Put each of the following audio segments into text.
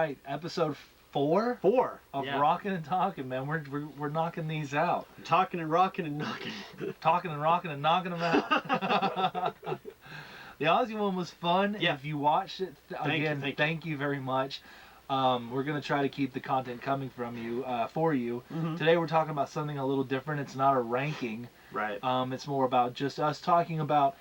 right, episode 4 of yeah. Rokken and Talkken, man. We're knocking these out. Talking and rocking and knocking. Talking and rocking and knocking them out. The Aussie one was fun. Yeah. If you watched it, thank you very much. We're going to try to keep the content coming from you, for you. Mm-hmm. Today we're talking about something a little different. It's not a ranking. Right. It's more about just us talking about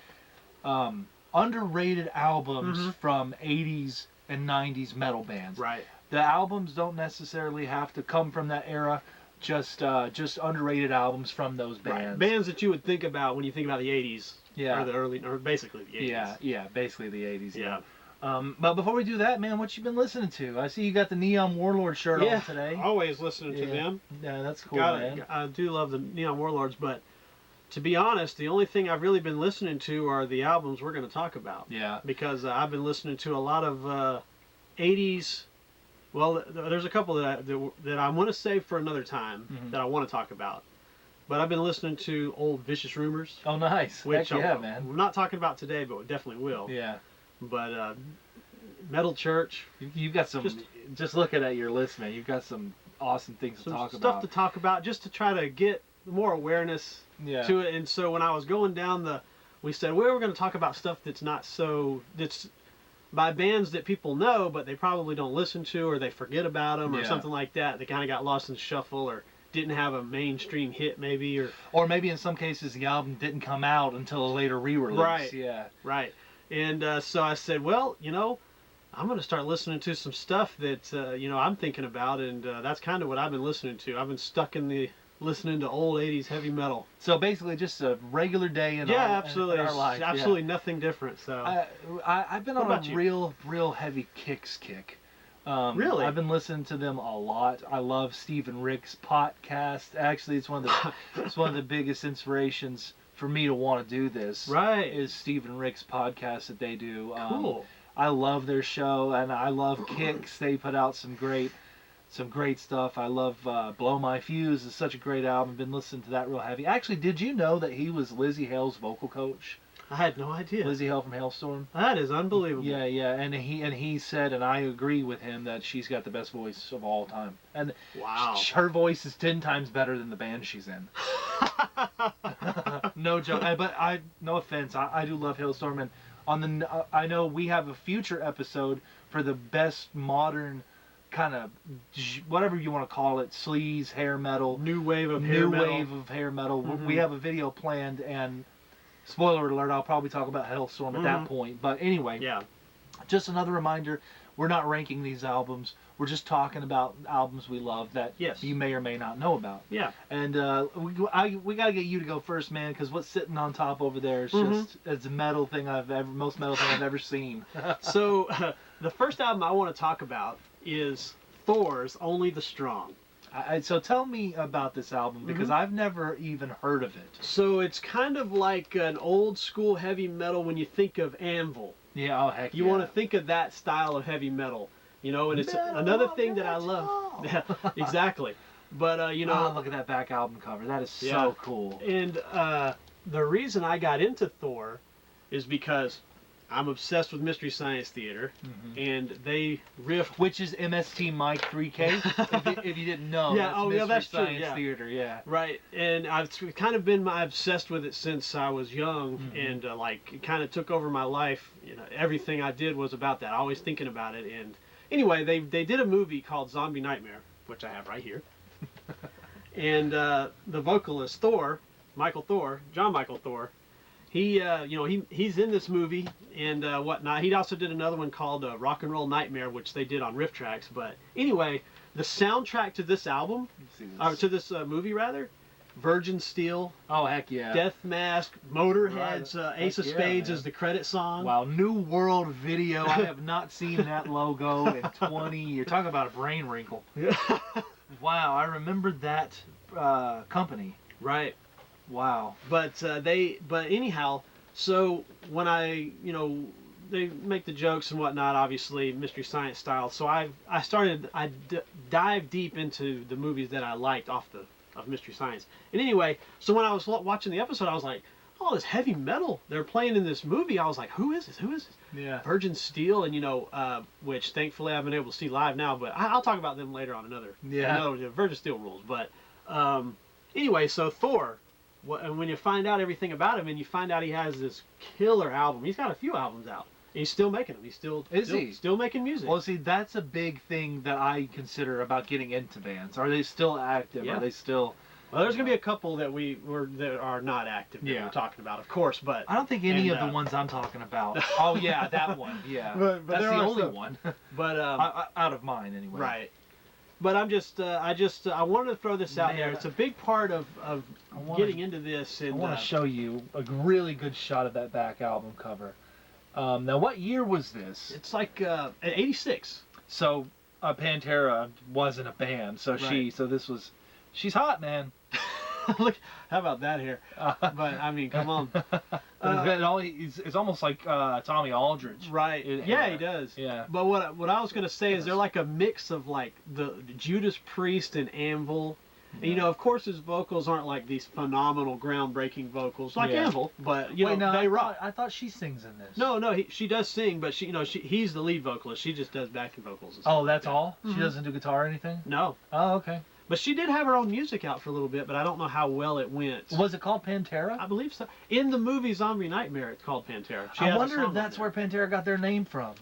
underrated albums from 80s and 90s metal bands. Right. The albums don't necessarily have to come from that era. Just underrated albums from those bands. Right. Bands that you would think about when you think about the 80s. Yeah. Or the early, or basically the 80s. Yeah, basically the 80s. Yeah. But before we do that, man, what you been listening to? I see you got the Neon Warlord shirt on today. Always listening to them. Yeah, that's cool, man. I do love the Neon Warlords, but to be honest, the only thing I've really been listening to are the albums we're going to talk about. Yeah. Because I've been listening to a lot of 80s. Well, there's a couple that I want to save for another time that I want to talk about. But I've been listening to old Vicious Rumors. Oh, nice. Which man. We're not talking about today, but we definitely will. Yeah. But Metal Church. You've got some, just looking at your list, man, you've got some awesome things to talk about. Stuff to talk about just to try to get more awareness to it. And so when I was going down we said, well, we're going to talk about stuff that's by bands that people know, but they probably don't listen to, or they forget about them, or something like that. They kind of got lost in the shuffle, or didn't have a mainstream hit, maybe, or maybe in some cases the album didn't come out until a later re-release. Right. Yeah. Right. And so I said, well, I'm going to start listening to some stuff that I'm thinking about, and that's kind of what I've been listening to. I've been stuck in listening to old 80s heavy metal. So basically just a regular day in absolutely. our life. Absolutely nothing different. So I've been on a real heavy Kicks kick. Really? I've been listening to them a lot. I love Stephen Rick's podcast. Actually, it's one of the biggest inspirations for me to want to do this. Right. Is Stephen Rick's podcast that they do. Cool. I love their show, and I love Kicks. They put out some great stuff. I love Blow My Fuse. It's such a great album. Been listening to that real heavy. Actually, did you know that he was Lizzie Hale's vocal coach? I had no idea. Lizzie Hale from Hailstorm. That is unbelievable. Yeah, and he said, and I agree with him, that she's got the best voice of all time. And wow, her voice is 10 times better than the band she's in. No joke. But no offense, I do love Hailstorm, and I know we have a future episode for the best modern kind of whatever you want to call it, sleaze, hair metal, new wave of hair metal. We have a video planned, and spoiler alert, I'll probably talk about Hailstorm at that point. But anyway, just another reminder, we're not ranking these albums. We're just talking about albums we love that you may or may not know about. Yeah. And we got to get you to go first, man, because what's sitting on top over there is just it's a metal thing most metal thing I've ever seen. So the first album I want to talk about is Thor's Only the Strong. So tell me about this album, because I've never even heard of it. So it's kind of like an old school heavy metal when you think of Anvil. Yeah, oh heck you want to think of that style of heavy metal, and it's another thing that I love. Exactly. But look at that back album cover. That is so cool. And the reason I got into Thor is because I'm obsessed with Mystery Science Theater, and they riff, which is MSTmike3K. if you didn't know, that's Mystery Science Theater. Right. And I've kind of been obsessed with it since I was young, and it kind of took over my life. Everything I did was about that. Always thinking about it. And anyway, they did a movie called Zombie Nightmare, which I have right here. And the vocalist Thor, John Michael Thor. He, he's in this movie and whatnot. He also did another one called Rock and Roll Nightmare, which they did on Riff Tracks. But anyway, the soundtrack to this album, or to this movie rather, Virgin Steel. Oh heck yeah! Death Mask, Motorhead's Ace of Spades is the credit song. Wow, New World Video. I have not seen that logo in 20 years. Talking about a brain wrinkle. Wow, I remembered that company. Right. Wow. But anyhow, so when they make the jokes and whatnot, obviously Mystery Science style. So I dived deep into the movies that I liked of Mystery Science. And anyway, so when I was watching the episode, I was like, all this heavy metal they're playing in this movie. I was like, who is this? Who is this? Yeah. Virgin Steel, and which thankfully I've been able to see live now, but I'll talk about them later on another. Virgin Steel rules. But anyway, so Thor, and when you find out everything about him, and you find out he has this killer album. He's got a few albums out. He's still making them. He's still making music. Well, see, that's a big thing that I consider about getting into bands. Are they still active? Yeah. Are they still? Well, there's gonna be a couple that that are not active that we're talking about, of course, but I don't think any of the ones I'm talking about. Oh yeah, that one. Yeah, but that's the only one. But out of mine anyway. Right. But I wanted to throw this out there. It's a big part of getting into this. And I want to show you a really good shot of that back album cover. Now, what year was this? It's like 86. So Pantera wasn't a band, so she's hot, man. Look, how about that hair? But I mean, come on. It's almost like Tommy Aldridge. Right. He does. Yeah. But what I was gonna say is they're like a mix of like the Judas Priest and Anvil. Yeah. And, of course, his vocals aren't like these phenomenal, groundbreaking vocals like Anvil, but they rock. I thought she sings in this. No, she does sing, but he's the lead vocalist. She just does backing vocals. And stuff. That's all. Mm-hmm. She doesn't do guitar or anything. No. Oh, okay. But she did have her own music out for a little bit, but I don't know how well it went. Was it called Pantera? I believe so. In the movie Zombie Nightmare, it's called Pantera. I wonder if that's where Pantera got their name from.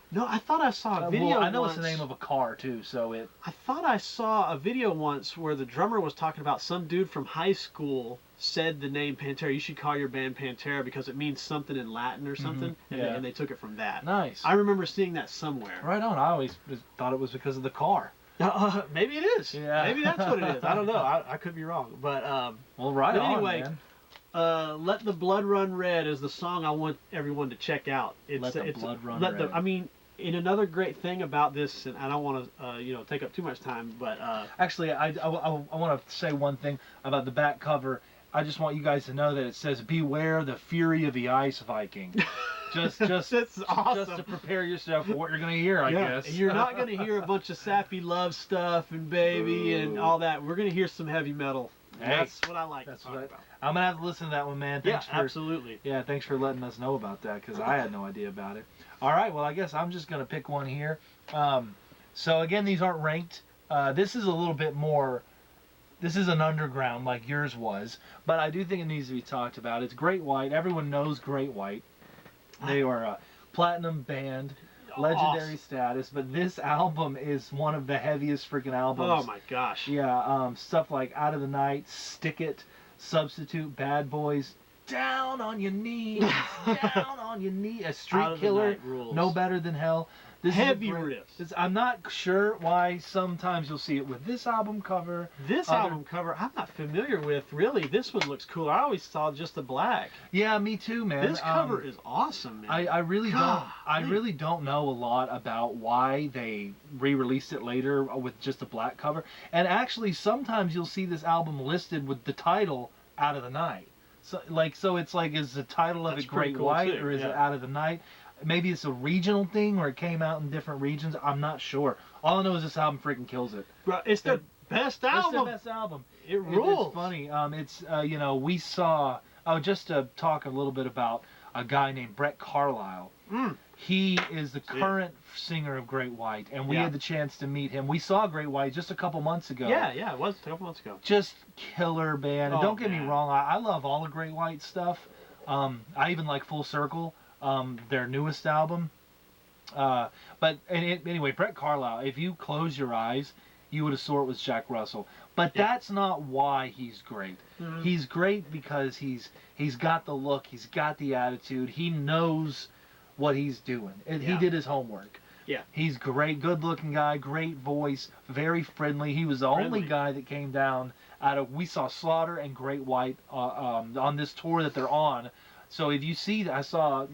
No, I thought I saw a video I know once. It's the name of a car, too, so it... I thought I saw a video once where the drummer was talking about some dude from high school said the name Pantera. You should call your band Pantera because it means something in Latin or something, and they took it from that. Nice. I remember seeing that somewhere. Right on. I always thought it was because of the car. Maybe it is. Yeah. Maybe that's what it is. I don't know. I could be wrong. But anyway, Let the Blood Run Red is the song I want everyone to check out. Let the Blood Run Red. I mean, and another great thing about this, and I don't want to take up too much time, but actually, I want to say one thing about the back cover. I just want you guys to know that it says, "Beware the fury of the Ice Viking." Just That's awesome. Just to prepare yourself for what you're going to hear, I guess. You're not going to hear a bunch of sappy love stuff and baby and all that. We're going to hear some heavy metal. Hey, that's what I like to talk about. I'm going to have to listen to that one, man. Absolutely. Yeah, thanks for letting us know about that because I had no idea about it. All right, well, I guess I'm just going to pick one here. So, again, these aren't ranked. This is a little bit more... This is an underground like yours was, but I do think it needs to be talked about. It's Great White. Everyone knows Great White. They are a platinum band, legendary status, but this album is one of the heaviest freaking albums. Oh my gosh. Yeah, stuff like Out of the Night, Stick It, Substitute, Bad Boys, Down on Your Knees, Down on Your Knees, A Street Killer, No Better Than Hell. This heavy riffs. I'm not sure why sometimes you'll see it with this album cover. This album cover, I'm not familiar with, really. This one looks cool. I always saw just the black. Yeah, me too, man. This cover is awesome, man. I really don't know a lot about why they re-released it later with just a black cover. And actually, sometimes you'll see this album listed with the title Out of the Night. So it's like, is the title of it Great White or is it Out of the Night? Maybe it's a regional thing where it came out in different regions. I'm not sure. All I know is this album freaking kills it. Bro, it's their best album. It's their best album. It rules. It's funny. We saw... just to talk a little bit about a guy named Brett Carlisle. He is the current singer of Great White, and we had the chance to meet him. We saw Great White just a couple months ago. Yeah, it was a couple months ago. Just killer band. And don't get me wrong, I love all the Great White stuff. I even like Full Circle. Their newest album. Anyway, Brett Carlisle, if you close your eyes, you would have thought it was Jack Russell. But that's not why he's great. Mm-hmm. He's great because he's got the look, he's got the attitude, he knows what he's doing. And he did his homework. Yeah. He's great, good-looking guy, great voice, very friendly. He was the only guy that came down we saw Slaughter and Great White on this tour that they're on. So if you see, I saw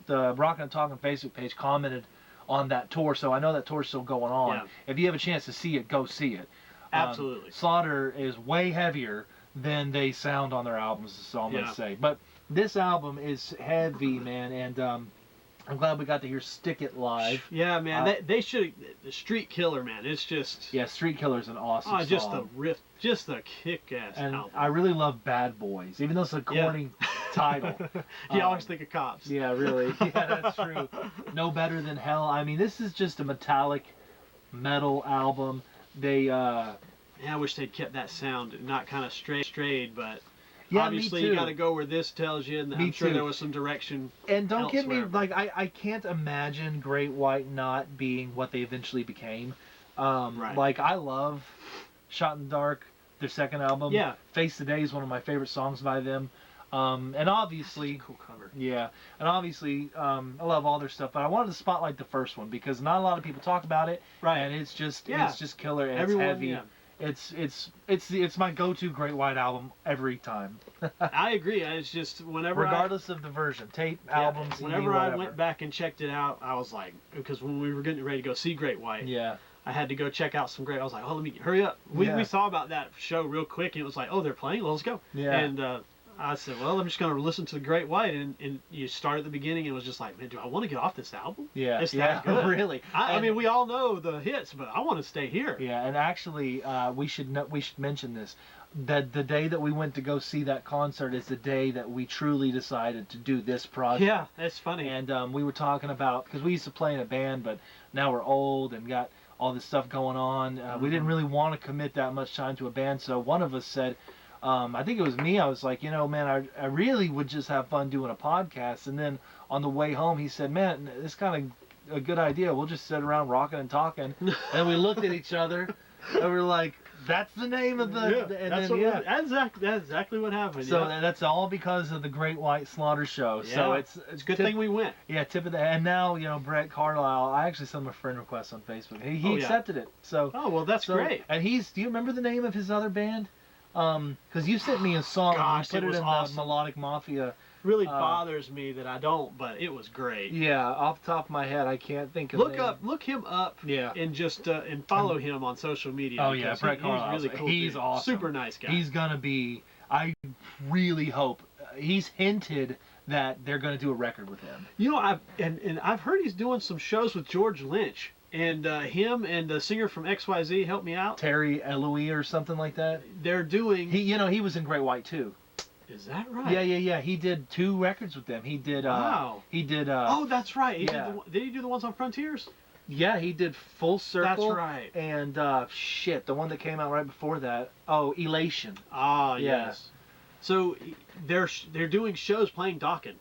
the Rokken and Talkken Facebook page commented on that tour, so I know that tour's still going on. Yeah. If you have a chance to see it, go see it. Absolutely. Slaughter is way heavier than they sound on their albums, is all I'm going to say. But this album is heavy, man, and I'm glad we got to hear Stick It live. Yeah, man, they should. The Street Killer, man, it's just. Yeah, Street Killer's an awesome song. Just the riff, just the kick-ass and album. I really love Bad Boys, even though it's a corny title. You always think of cops. Yeah, really. Yeah, that's true. No Better Than Hell. I mean, this is just a metallic metal album. They. Yeah, I wish they'd kept that sound, not kind of strayed, but. Yeah, obviously me too. you got to go where this tells you, and I'm sure there was some direction. And don't get me, elsewhere. like, I can't imagine Great White not being what they eventually became. Right. Like, I love Shot in the Dark, their second album. Yeah. Face the Day is one of my favorite songs by them. And obviously, cool cover. Yeah, and obviously, I love all their stuff, but I wanted to spotlight the first one because not a lot of people talk about it. Right. And it's just killer. And Everyone, it's heavy. yeah. It's my go-to Great White album every time. I agree. It's just whenever, regardless of the version, tape, album, CD, whenever whatever. I went back and checked it out, I was like, because when we were getting ready to go see Great White, yeah, I had to go check out some Great. I was like, oh, let me hurry up. We saw about that show real quick, and it was like, oh, they're playing. Well, let's go. Yeah. And I said, well, I'm just going to listen to the Great White, and you start at the beginning, and it was just like, man, do I want to get off this album? Yeah, it's that good. Really. I mean, we all know the hits, but I want to stay here. Yeah, and actually, we should mention this. That the day that we went to go see that concert is the day that we truly decided to do this project. Yeah, that's funny. And we were talking about, because we used to play in a band, but now we're old and got all this stuff going on. We didn't really want to commit that much time to a band, so one of us said, I think it was me, I was like, man, I really would just have fun doing a podcast. And then on the way home, he said, man, it's kind of a good idea. We'll just sit around rocking and talking. And we looked at each other, and we were like, that's the name of the... That's exactly what happened. So that's all because of the Great White Slaughter Show. Yeah. So it's a good thing we went. Yeah, tip of the... And now, Brett Carlisle, I actually sent him a friend request on Facebook. He accepted it. So. Oh, well, that's great. And do you remember the name of his other band? Because you sent me a song. Gosh, and put it was in awesome. the Melodic Mafia. Really bothers me that I don't, but it was great. Yeah, off the top of my head, I can't think of. Look him up. Yeah. And just and follow him on social media. Oh yeah, Brett Carlisle. He's really cool. He's dude. awesome. Super nice guy. He's gonna be. I really hope. He's hinted that they're gonna do a record with him. I've heard he's doing some shows with George Lynch. And him and the singer from XYZ, help me out. Terry Eloise or something like that. They're doing. He was in Great White too. Is that right? Yeah. He did 2 records with them. He did. Wow. He did. Oh, that's right. Did he do the ones on Frontiers? Yeah, he did Full Circle. That's right. And the one that came out right before that. Oh, Elation. Ah, yeah. Yes. So they're doing shows playing Talkken.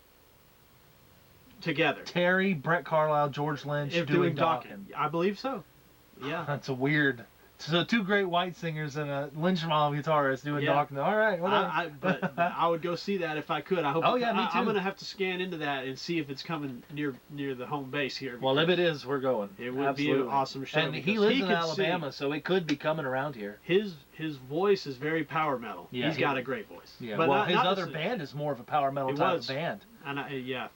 Together. Terry, Brett Carlisle, George Lynch doing Talkken. I believe so. Yeah. That's a weird. So 2 Great White singers and a Lynch Mob guitarist doing Talkken. All right. But I would go see that if I could. I hope. Oh yeah, me too. I'm gonna have to scan into that and see if it's coming near the home base here. Well, if it is, we're going. It would be an awesome show. And he lives in Alabama, so it could be coming around here. His voice is very power metal. Yeah, he's got a great voice. Yeah. But his other band is more of a power metal type of band. And yeah.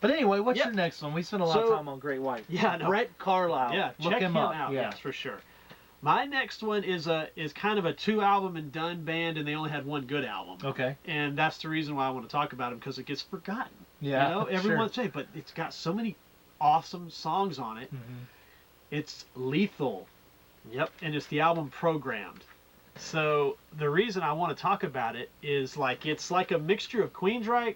But anyway, what's your next one? We spent a lot of time on Great White. Yeah, no. Brett Carlisle. Yeah, check him up. out. Yeah. Yes, for sure. My next one is kind of a 2-album and done band, and they only had 1 good album. Okay. And that's the reason why I want to talk about them, because it gets forgotten. Yeah. Everyone's saying, but it's got so many awesome songs on it. Mm-hmm. It's Lethal. Yep. And it's the album Programmed. So the reason I want to talk about it is it's like a mixture of Queensryche,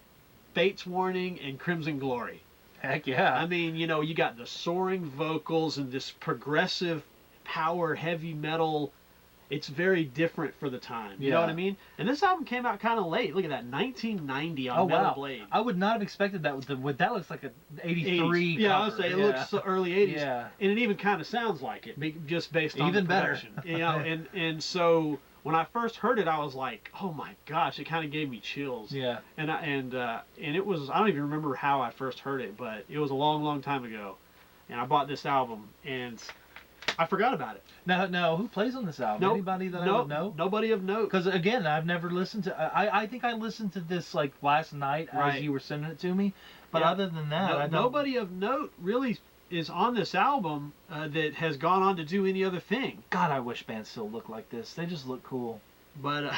Fates Warning, and Crimson Glory. Heck yeah. I mean, you got the soaring vocals and this progressive power heavy metal. It's very different for the time. You know what I mean? And this album came out kind of late. Look at that, 1990 on Metal Blade. I would not have expected that. That looks like an 83 Yeah, cover. I would say it looks early 80s. Yeah. And it even kind of sounds like it, just based on even the better. production. And so when I first heard it, I was like, oh my gosh, it kind of gave me chills. Yeah. And it was, I don't even remember how I first heard it, but it was a long, long time ago. And I bought this album, and I forgot about it. Now, who plays on this album? Anybody that I would know? Nobody of note. Because again, I've never listened to. I think I listened to this last night as you were sending it to me. But other than that, nobody of note really is on this album that has gone on to do any other thing. God, I wish bands still look like this. They just look cool. But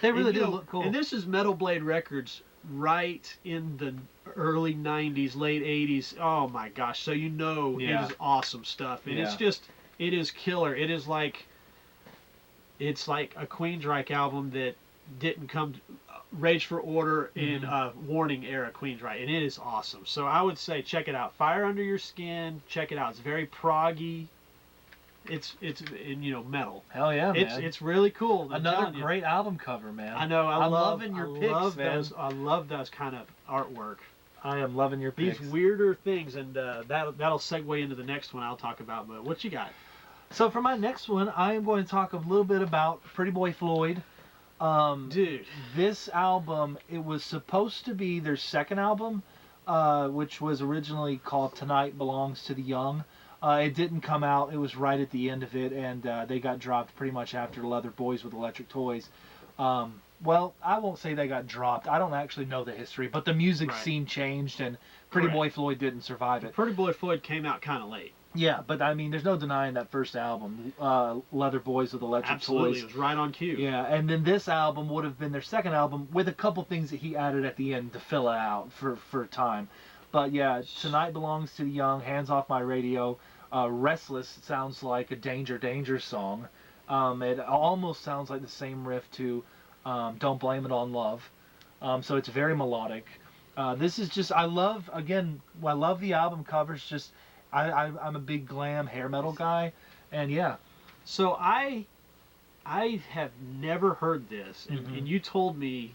They really do look cool. And this is Metal Blade Records right in the early 90s, late 80s. Oh my gosh. So it is awesome stuff. And it is killer. It's like a Queensryche album that didn't come Rage for Order in Warning era Queensryche, and it is awesome. So I would say check it out. Fire Under Your Skin, check it out. It's very proggy. It's metal. Hell yeah, man. It's really cool. Another great album cover, man. I know. I'm loving your picks, man. I love those kind of artwork. I am loving your picks. These weirder things, and that'll segue into the next one I'll talk about. But what you got? So for my next one, I am going to talk a little bit about Pretty Boy Floyd. Dude, this album, it was supposed to be their second album, which was originally called Tonight Belongs to the Young. It didn't come out. It was right at the end of it, and they got dropped pretty much after Leather Boys with Electric Toys. Well, I won't say they got dropped. I don't actually know the history, but the music scene changed, and Pretty Boy Floyd didn't survive it. Pretty Boy Floyd came out kind of late. Yeah, but I mean, there's no denying that first album, Leather Boys with Electric Toys. Absolutely, it was right on cue. Yeah, and then this album would have been their second album with a couple things that he added at the end to fill it out for time. But yeah, Tonight Belongs to the Young, Hands Off My Radio, Restless sounds like a Danger Danger song. It almost sounds like the same riff to Don't Blame It on Love. So it's very melodic. This is just, I love the album covers. Just I'm a big glam hair metal guy, and yeah. So I have never heard this, and you told me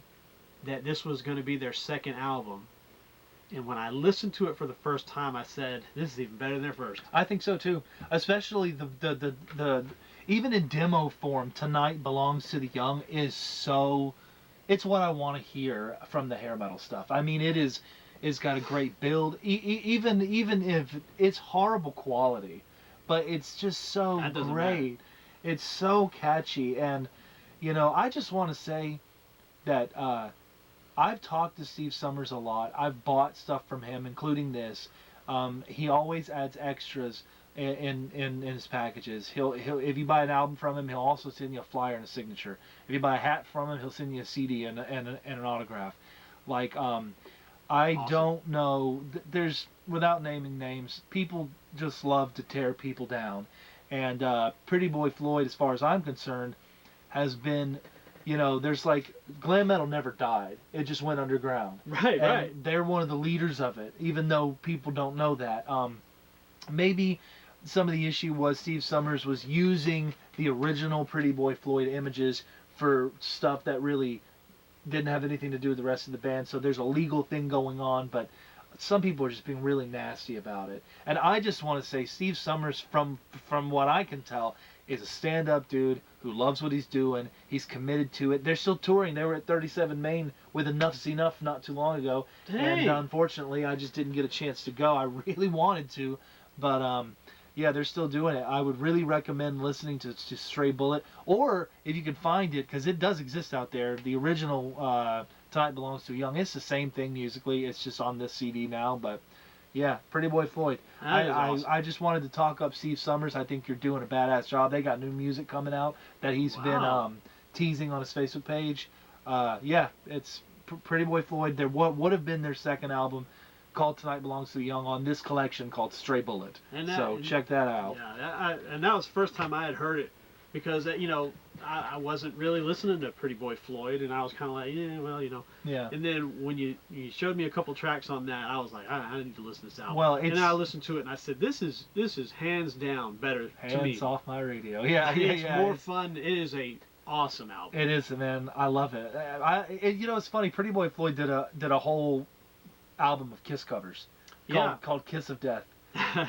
that this was going to be their second album, and when I listened to it for the first time, I said, "This is even better than their first." I think so too, especially the even in demo form. Tonight Belongs to the Young is so. It's what I want to hear from the hair metal stuff. I mean, it's got a great build, even if it's horrible quality, but it's just so great. It's so catchy, and I just want to say that I've talked to Steve Summers a lot. I've bought stuff from him, including this. He always adds extras in his packages. He'll if you buy an album from him, he'll also send you a flyer and a signature. If you buy a hat from him, he'll send you a CD and an autograph. Like I don't know. There's, without naming names, people just love to tear people down, and Pretty Boy Floyd, as far as I'm concerned, has been. There's like glam metal never died. It just went underground. Right. They're one of the leaders of it, even though people don't know that. Maybe some of the issue was Steve Summers was using the original Pretty Boy Floyd images for stuff that really didn't have anything to do with the rest of the band. So there's a legal thing going on, but some people are just being really nasty about it. And I just want to say Steve Summers, from what I can tell, is a stand-up dude who loves what he's doing. He's committed to it. They're still touring. They were at 37 Main with Enough's Enough not too long ago. Dang. And unfortunately, I just didn't get a chance to go. I really wanted to, but yeah, they're still doing it. I would really recommend listening to Stray Bullet, or if you can find it, because it does exist out there, the original Tonight Belongs to Young. It's the same thing musically. It's just on this CD now, but yeah, Pretty Boy Floyd. Awesome. I just wanted to talk up Steve Summers. I think you're doing a badass job. They got new music coming out that he's been teasing on his Facebook page. Yeah, it's Pretty Boy Floyd. What would have been their second album, called Tonight Belongs to the Young, on this collection called Stray Bullet. So check that out. Yeah, and that was the first time I had heard it, because I wasn't really listening to Pretty Boy Floyd, and I was kind of like, yeah, well, Yeah. And then when you showed me a couple tracks on that, I was like, I need to listen to this album. Well, and then I listened to it, and I said, this is hands down better to me. Hands off my radio. Yeah, it's more fun. It is a awesome album. It is, man. I love it. It's funny. Pretty Boy Floyd did a whole album of Kiss covers called Kiss of Death.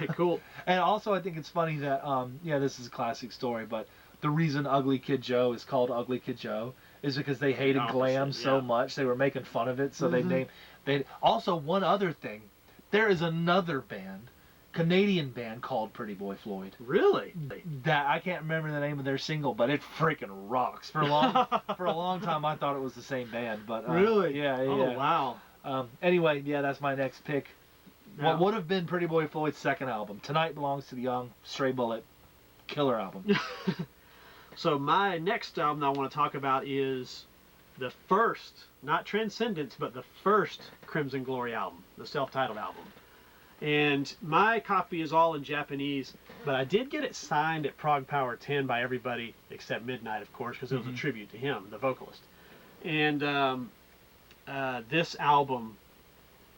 Cool. And also, I think it's funny that this is a classic story, but the reason Ugly Kid Joe is called Ugly Kid Joe is because they hated glam so much. They were making fun of it, so they named. Also, one other thing, there is another band, Canadian band, called Pretty Boy Floyd. Really? That I can't remember the name of their single, but it freaking rocks. For a long time, I thought it was the same band, but really, yeah. Oh wow. Anyway, yeah, that's my next pick. Now, what would have been Pretty Boy Floyd's second album, Tonight Belongs to the Young, Stray Bullet, killer album. So my next album that I want to talk about is the first, not Transcendence, but the first Crimson Glory album, the self-titled album. And my copy is all in Japanese, but I did get it signed at Prog Power 10 by everybody except Midnight, of course, because it was a tribute to him, the vocalist. And this album,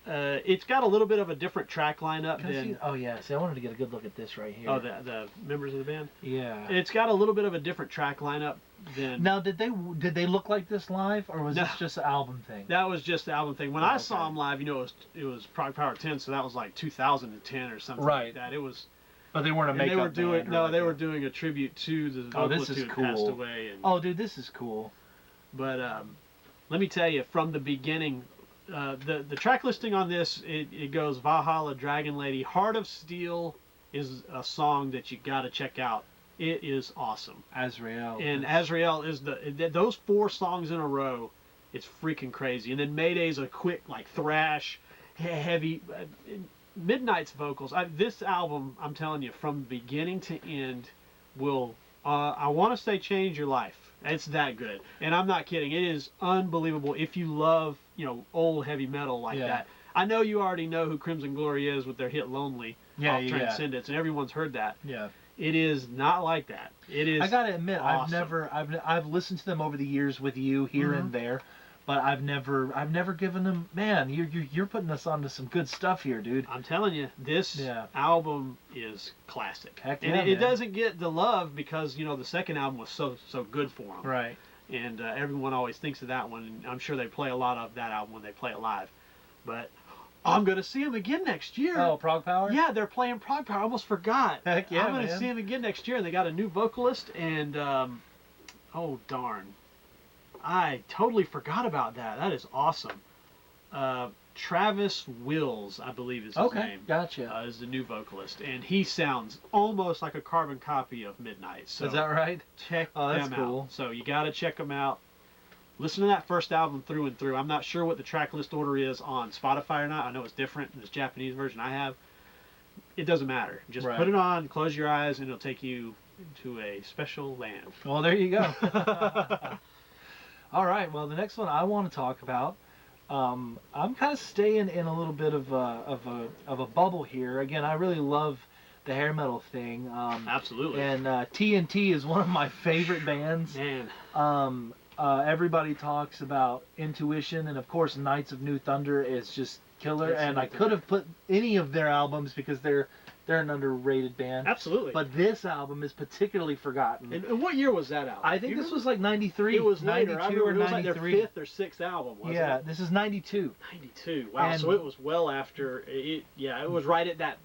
it's got a little bit of a different track lineup than... Oh, yeah. See, I wanted to get a good look at this right here. Oh, the members of the band? Yeah. It's got a little bit of a different track lineup than... Now, did they look like this live, or was this just an album thing? That was just the album thing. When I saw them live, you know, it was Prog Power 10, so that was like 2010 or something like that. It was... But they weren't a makeup band. No, they were doing a tribute to the vocalist who had passed away. And, oh, dude, this is cool. But let me tell you, from the beginning, the track listing on this, it goes Valhalla, Dragon Lady, Heart of Steel is a song that you got to check out. It is awesome. Azrael. And Azrael is those 4 songs in a row. It's freaking crazy. And then Mayday's a quick, like, thrash, heavy. Midnight's vocals. This album, I'm telling you, from beginning to end, will, I want to say, change your life. It's that good. And I'm not kidding. It is unbelievable if you love, you know, old heavy metal like that. I know you already know who Crimson Glory is with their hit Lonely off Transcendence, and everyone's heard that. Yeah. It is not like that. It is. I gotta admit, awesome. I've listened to them over the years with you here and there, but I've never given them. Man, you're putting us onto some good stuff here, dude. I'm telling you, this album is classic. Heck yeah, and it doesn't get the love because, you know, the second album was so good for them. Right. And everyone always thinks of that one, and I'm sure they play a lot of that album when they play it live. But I'm going to see them again next year. Oh, Prog Power? Yeah, they're playing Prog Power. I almost forgot. Heck yeah, I'm going to see them again next year. And they got a new vocalist. And, oh, darn. I totally forgot about that. That is awesome. Travis Wills, I believe is his name. Gotcha. Is the new vocalist. And he sounds almost like a carbon copy of Midnight. So is that right? Check them out. So you got to check them out. Listen to that first album through and through. I'm not sure what the track list order is on Spotify or not. I know it's different in this Japanese version I have. It doesn't matter. Just put it on, close your eyes, and it'll take you to a special land. Well, there you go. All right. Well, the next one I want to talk about, I'm kind of staying in a little bit of a bubble here. Again, I really love the hair metal thing. Absolutely. And TNT is one of my favorite bands. Man. Everybody talks about Intuition, and of course Knights of New Thunder is just killer. And I could have put any of their albums because they're an underrated band. Absolutely. But this album is particularly forgotten. And what year was that album? I think this was like 93. It was later. 92 or 93. It was like their 5th or 6th album, wasn't it? Yeah, this is 92. 92. Wow, so it was well after. It was right at that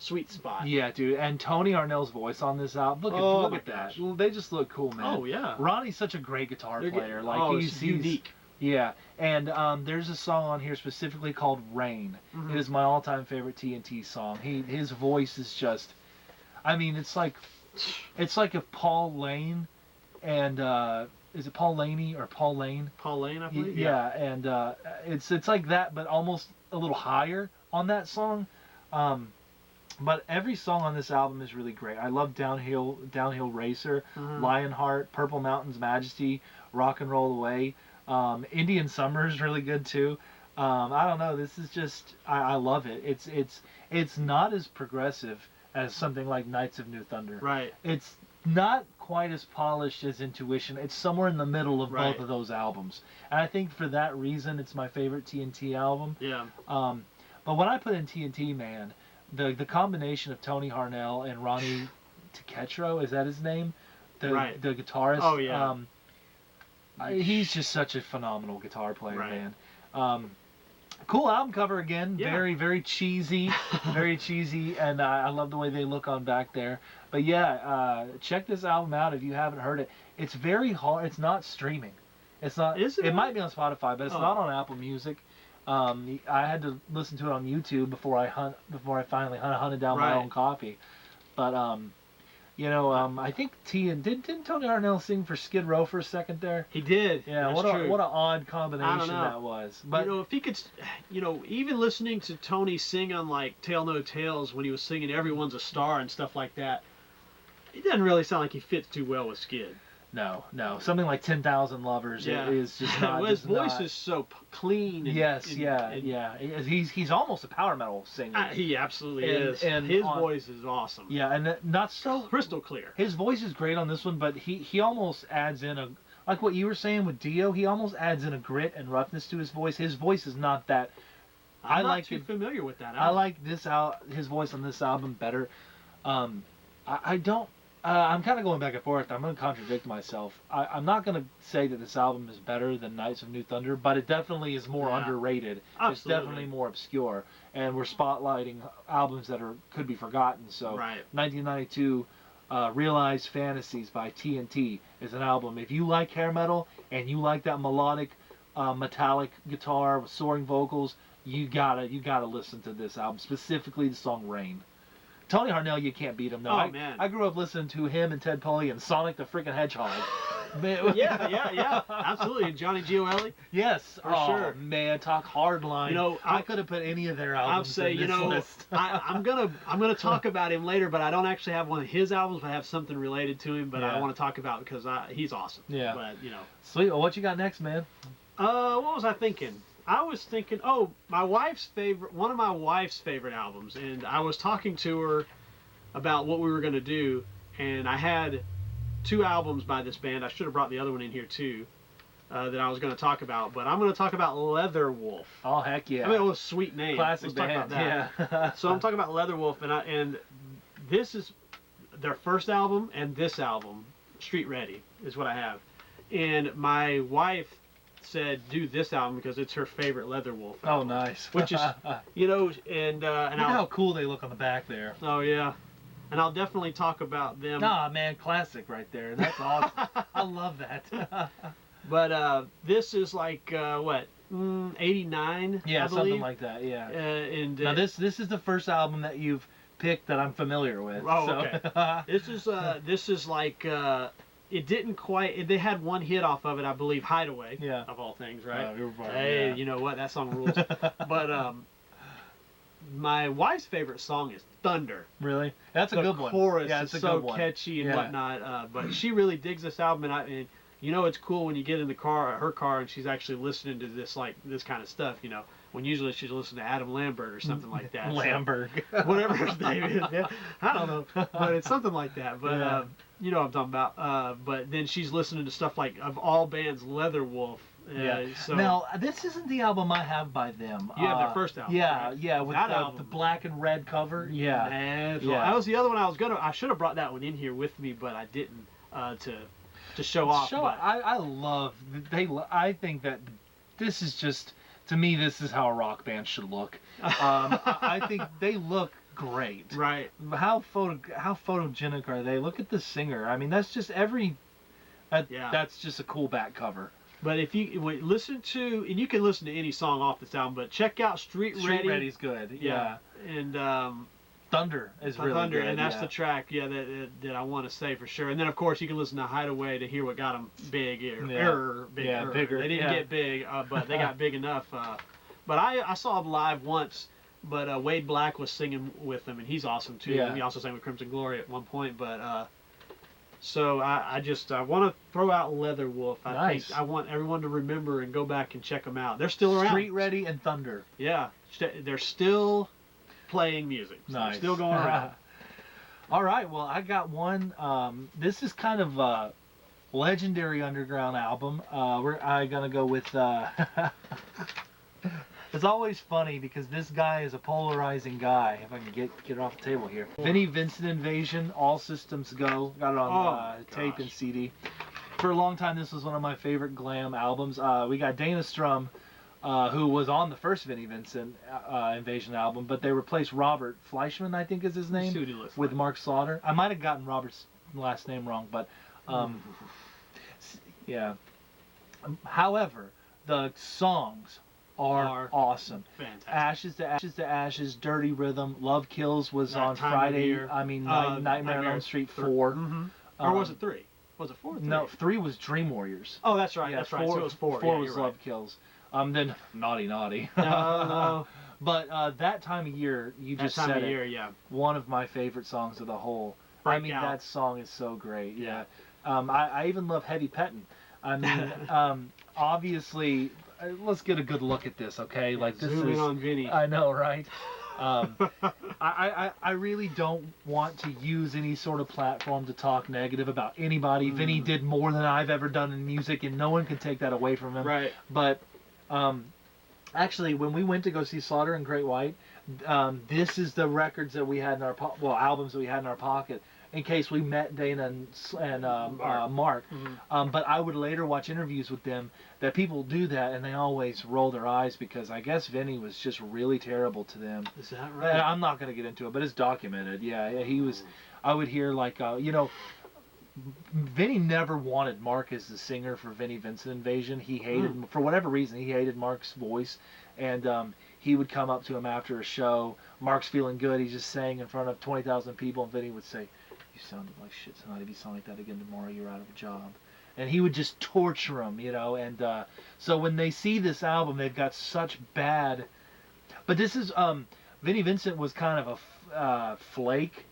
sweet spot. Yeah, dude. And Tony Arnell's voice on this album. Look at that. They just look cool, man. Oh, yeah. Ronnie's such a great guitar player. He's unique. Yeah. And there's a song on here specifically called Rain. It is my all-time favorite TNT song. His voice is just, I mean, it's like if Paul Lane and is it Paul Laney or Paul Lane? Paul Lane, I believe. Yeah, and it's like that, but almost a little higher on that song. But every song on this album is really great. I love Downhill Racer, Lionheart, Purple Mountain's Majesty, Rock and Roll Away. Indian Summer is really good too. I don't know. This is just I love it. It's not as progressive as something like Knights of New Thunder. Right. It's not quite as polished as Intuition. It's somewhere in the middle of both of those albums. And I think for that reason, it's my favorite TNT album. Yeah. But when I put in TNT, man, the combination of Tony Harnell and Ronnie Teketro, is that his name? The guitarist. Oh yeah. He's just such a phenomenal guitar player, man. Cool album cover again. Yeah. Very, very cheesy. Very cheesy. And I love the way they look on back there. But yeah, check this album out if you haven't heard it. It's very hard. It's not streaming. It's not. Is it? It might be on Spotify, but it's not on Apple Music. I had to listen to it on YouTube before I finally hunted down my own copy. But I think didn't Tony Harnell sing for Skid Row for a second there? He did. Yeah, what an odd combination that was. But if he could, even listening to Tony sing on like Tale No Tales when he was singing Everyone's a Star and stuff like that, it doesn't really sound like he fits too well with Skid. No. Something like 10,000 Lovers is just not. Well, his voice is so clean. And he's almost a power metal singer. He absolutely is. And his voice is awesome. Yeah, and not so crystal clear. His voice is great on this one, but he almost adds in like what you were saying with Dio. He almost adds in a grit and roughness to his voice. His voice is not that. I'm not too familiar with that album. I like his voice on this album better. I don't. I'm kind of going back and forth. I'm going to contradict myself. I'm not going to say that this album is better than Knights of New Thunder, but it definitely is more underrated. Absolutely. It's definitely more obscure, and we're spotlighting albums that could be forgotten. So, 1992, Realized Fantasies by TNT is an album. If you like hair metal and you like that melodic, metallic guitar with soaring vocals, you gotta listen to this album, specifically the song Rain. Tony Harnell, you can't beat him, though. Man. I grew up listening to him and Ted Pulley and Sonic the freaking Hedgehog. yeah. Absolutely. And Johnny Gioeli? Yes, for sure. Man, talk hardline. I could have put any of their albums in this list. I'm gonna talk about him later, but I don't actually have one of his albums, but I have something related to him, but I want to talk about because he's awesome. Yeah. But, Sweet. Well, what you got next, man? What was I thinking? I was thinking, one of my wife's favorite albums, and I was talking to her about what we were going to do, and I had 2 albums by this band. I should have brought the other one in here too, that I was going to talk about, but I'm going to talk about Leatherwolf. Oh, heck yeah. I mean, it was a sweet name. Classic band, talk about that. Yeah. So I'm talking about Leatherwolf, and this is their first album, and this album, Street Ready, is what I have. And my wife said do this album because it's her favorite Leatherwolf album. Oh, nice. Which is, and look how cool they look on the back there. Oh, yeah. And I'll definitely talk about them. Nah, man, classic right there. That's awesome. I love that. But this is like, 89, yeah, I believe. Something like that, yeah. Now, this is the first album that you've picked that I'm familiar with. Oh, okay. This is like... it didn't quite. They had one hit off of it, I believe, "Hideaway." Yeah. Of all things, right? Hey, you know what? That song rules. But my wife's favorite song is "Thunder." Really? That's a good one. The chorus is so catchy and whatnot. But she really digs this album, and it's cool when you get in the car, her car, and she's actually listening to this kind of stuff. When usually she's listening to Adam Lambert or something like that. Lambert. So, whatever his name is. Yeah. I don't know. But it's something like that. But you know what I'm talking about. But then she's listening to stuff like, of all bands, Leatherwolf. So now, this isn't the album I have by them. You have their first album. Yeah, with the black and red cover. Yeah. That was the other one I should have brought that one in here with me, but I didn't to show off. I think that this is just... To me, this is how a rock band should look. I think they look great. Right. How photogenic are they? Look at the singer. I mean, that's just that's just a cool back cover. But if you listen to, and you can listen to any song off this album, but check out Street Ready. Street Ready's good. Yeah. And Thunder is really Thunder, good. And that's the track, that I want to say for sure. And then, of course, you can listen to Hideaway to hear what got them big. Bigger. They didn't get big, but they got big enough. But I saw them live once, but Wade Black was singing with them, and he's awesome, too. Yeah. He also sang with Crimson Glory at one point. But so I want to throw out Leatherwolf. Nice. I want everyone to remember and go back and check them out. They're still around. Street Ready and Thunder. Yeah. They're still playing music. So nice. They're still going around. All right, well, I got one. This is kind of a legendary underground album. I'm going to go with... It's always funny because this guy is a polarizing guy. If I can get it off the table here. Vinnie Vincent Invasion, All Systems Go. Got it on tape and CD. For a long time, this was one of my favorite glam albums. We got Dana Strum, who was on the first Vinnie Vincent Invasion album, but they replaced Robert Fleischman, I think is his name, with Mark Slaughter. I might have gotten Robert's last name wrong, but yeah. However, the songs are awesome. Fantastic. Ashes to Ashes to Ashes, Dirty Rhythm, Love Kills was on Friday. Nightmare on Elm Street 4. Mm-hmm. Or was it 3? Was it 4 or 3? No, 3 was Dream Warriors. Oh, that's right. That's right. So it was 4. 4 was Love Kills. Then Naughty Naughty. No. But that time of year, you just said it. Yeah. One of my favorite songs of the whole. That song is so great. Yeah. I even love Heavy Pettin'. I mean, obviously, let's get a good look at this, okay? Like this zoom is in on Vinny. I know, right? I really don't want to use any sort of platform to talk negative about anybody. Vinny did more than I've ever done in music, and no one can take that away from him. Right. But actually, when we went to go see Slaughter and Great White, this is the records that we had in our albums that we had in our pocket in case we met Dana and Mark. But I would later watch interviews with them that people do that and they always roll their eyes because I guess Vinny was just really terrible to them. Is that right? And I'm not going to get into it, but it's documented. Yeah, he was. I would hear like, Vinny never wanted Mark as the singer for Vinnie Vincent Invasion. He hated, for whatever reason, he hated Mark's voice. And he would come up to him after a show. Mark's feeling good. He's just sang in front of 20,000 people. And Vinny would say, "You sounded like shit tonight. If you sound like that again tomorrow, you're out of a job." And he would just torture him, And so when they see this album, they've got such bad... But this is... Vinnie Vincent was kind of a flake.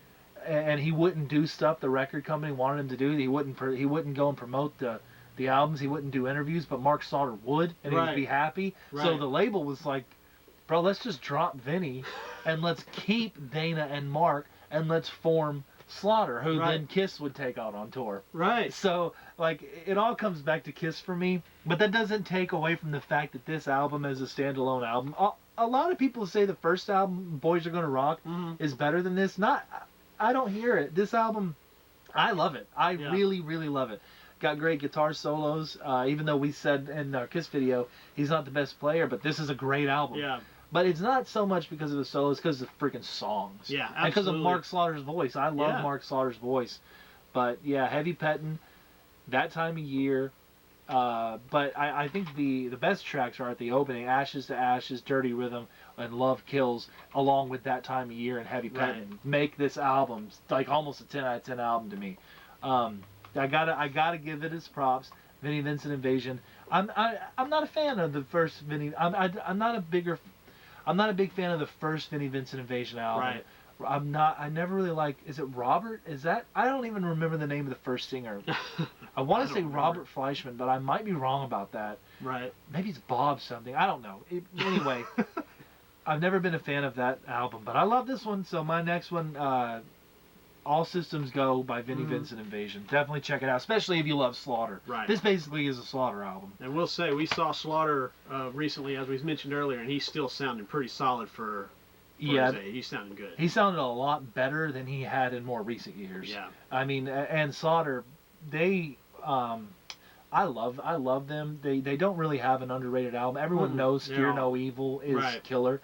And he wouldn't do stuff the record company wanted him to do. He wouldn't go and promote the albums. He wouldn't do interviews, but Mark Slaughter would, and he would be happy. Right. So the label was like, "Bro, let's just drop Vinny, and let's keep Dana and Mark, and let's form Slaughter, who then Kiss would take out on tour." Right. So like it all comes back to Kiss for me, but that doesn't take away from the fact that this album is a standalone album. A lot of people say the first album, Boys Are Gonna Rock, is better than this. I don't hear it. This album, I love it. I really, really love it. Got great guitar solos. Even though we said in our Kiss video he's not the best player, but this is a great album. Yeah. But it's not so much because of the solos, because of the freaking songs. Yeah, absolutely. And because of Mark Slaughter's voice. I love Mark Slaughter's voice. But yeah, Heavy Pettin', that time of year. But I think the best tracks are at the opening, Ashes to Ashes, Dirty Rhythm, and Love Kills, along with That Time of Year and Heavy Pettin'. Make this album like almost a 10 out of 10 album to me. I gotta give it its props. Vinnie Vincent Invasion. I'm not a fan of the first Vinnie. I'm not a big fan of the first Vinnie Vincent Invasion album. Right. I never really like. Is it Robert? Is that? I don't even remember the name of the first singer. I want to say Robert Fleischman, but I might be wrong about that. Right. Maybe it's Bob something. I don't know. Anyway, I've never been a fan of that album, but I love this one. So my next one, All Systems Go by Vinnie Vincent Invasion. Definitely check it out, especially if you love Slaughter. Right. This basically is a Slaughter album. And we'll say we saw Slaughter recently, as we mentioned earlier, and he's still sounding pretty solid for his age. He's sounding good. He sounded a lot better than he had in more recent years. Yeah. I mean, and Slaughter, they... I love them. They don't really have an underrated album. Everyone knows Fear No Evil is killer.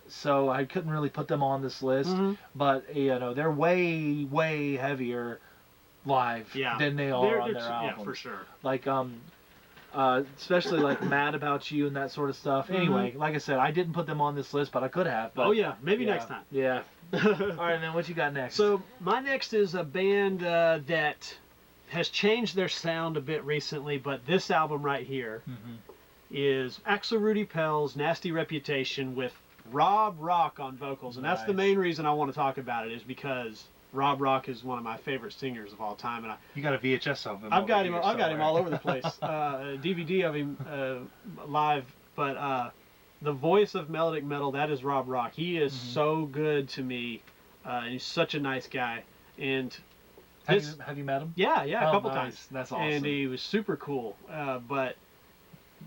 So I couldn't really put them on this list. But they're way, way heavier live than they are on their albums. Yeah, for sure. Like especially like Mad About You and that sort of stuff. Anyway, like I said, I didn't put them on this list, but I could have. But, maybe next time. Yeah. All right, then what you got next? So my next is a band that has changed their sound a bit recently, but this album right here is Axel Rudy Pell's Nasty Reputation with Rob Rock on vocals. And that's the main reason I want to talk about it, is because Rob Rock is one of my favorite singers of all time. And you got a VHS of him. I've got him all over the place. DVD of him live. But the voice of melodic metal, that is Rob Rock. He is so good to me. He's such a nice guy. And have you met him? Yeah, a couple times. That's awesome. And he was super cool. But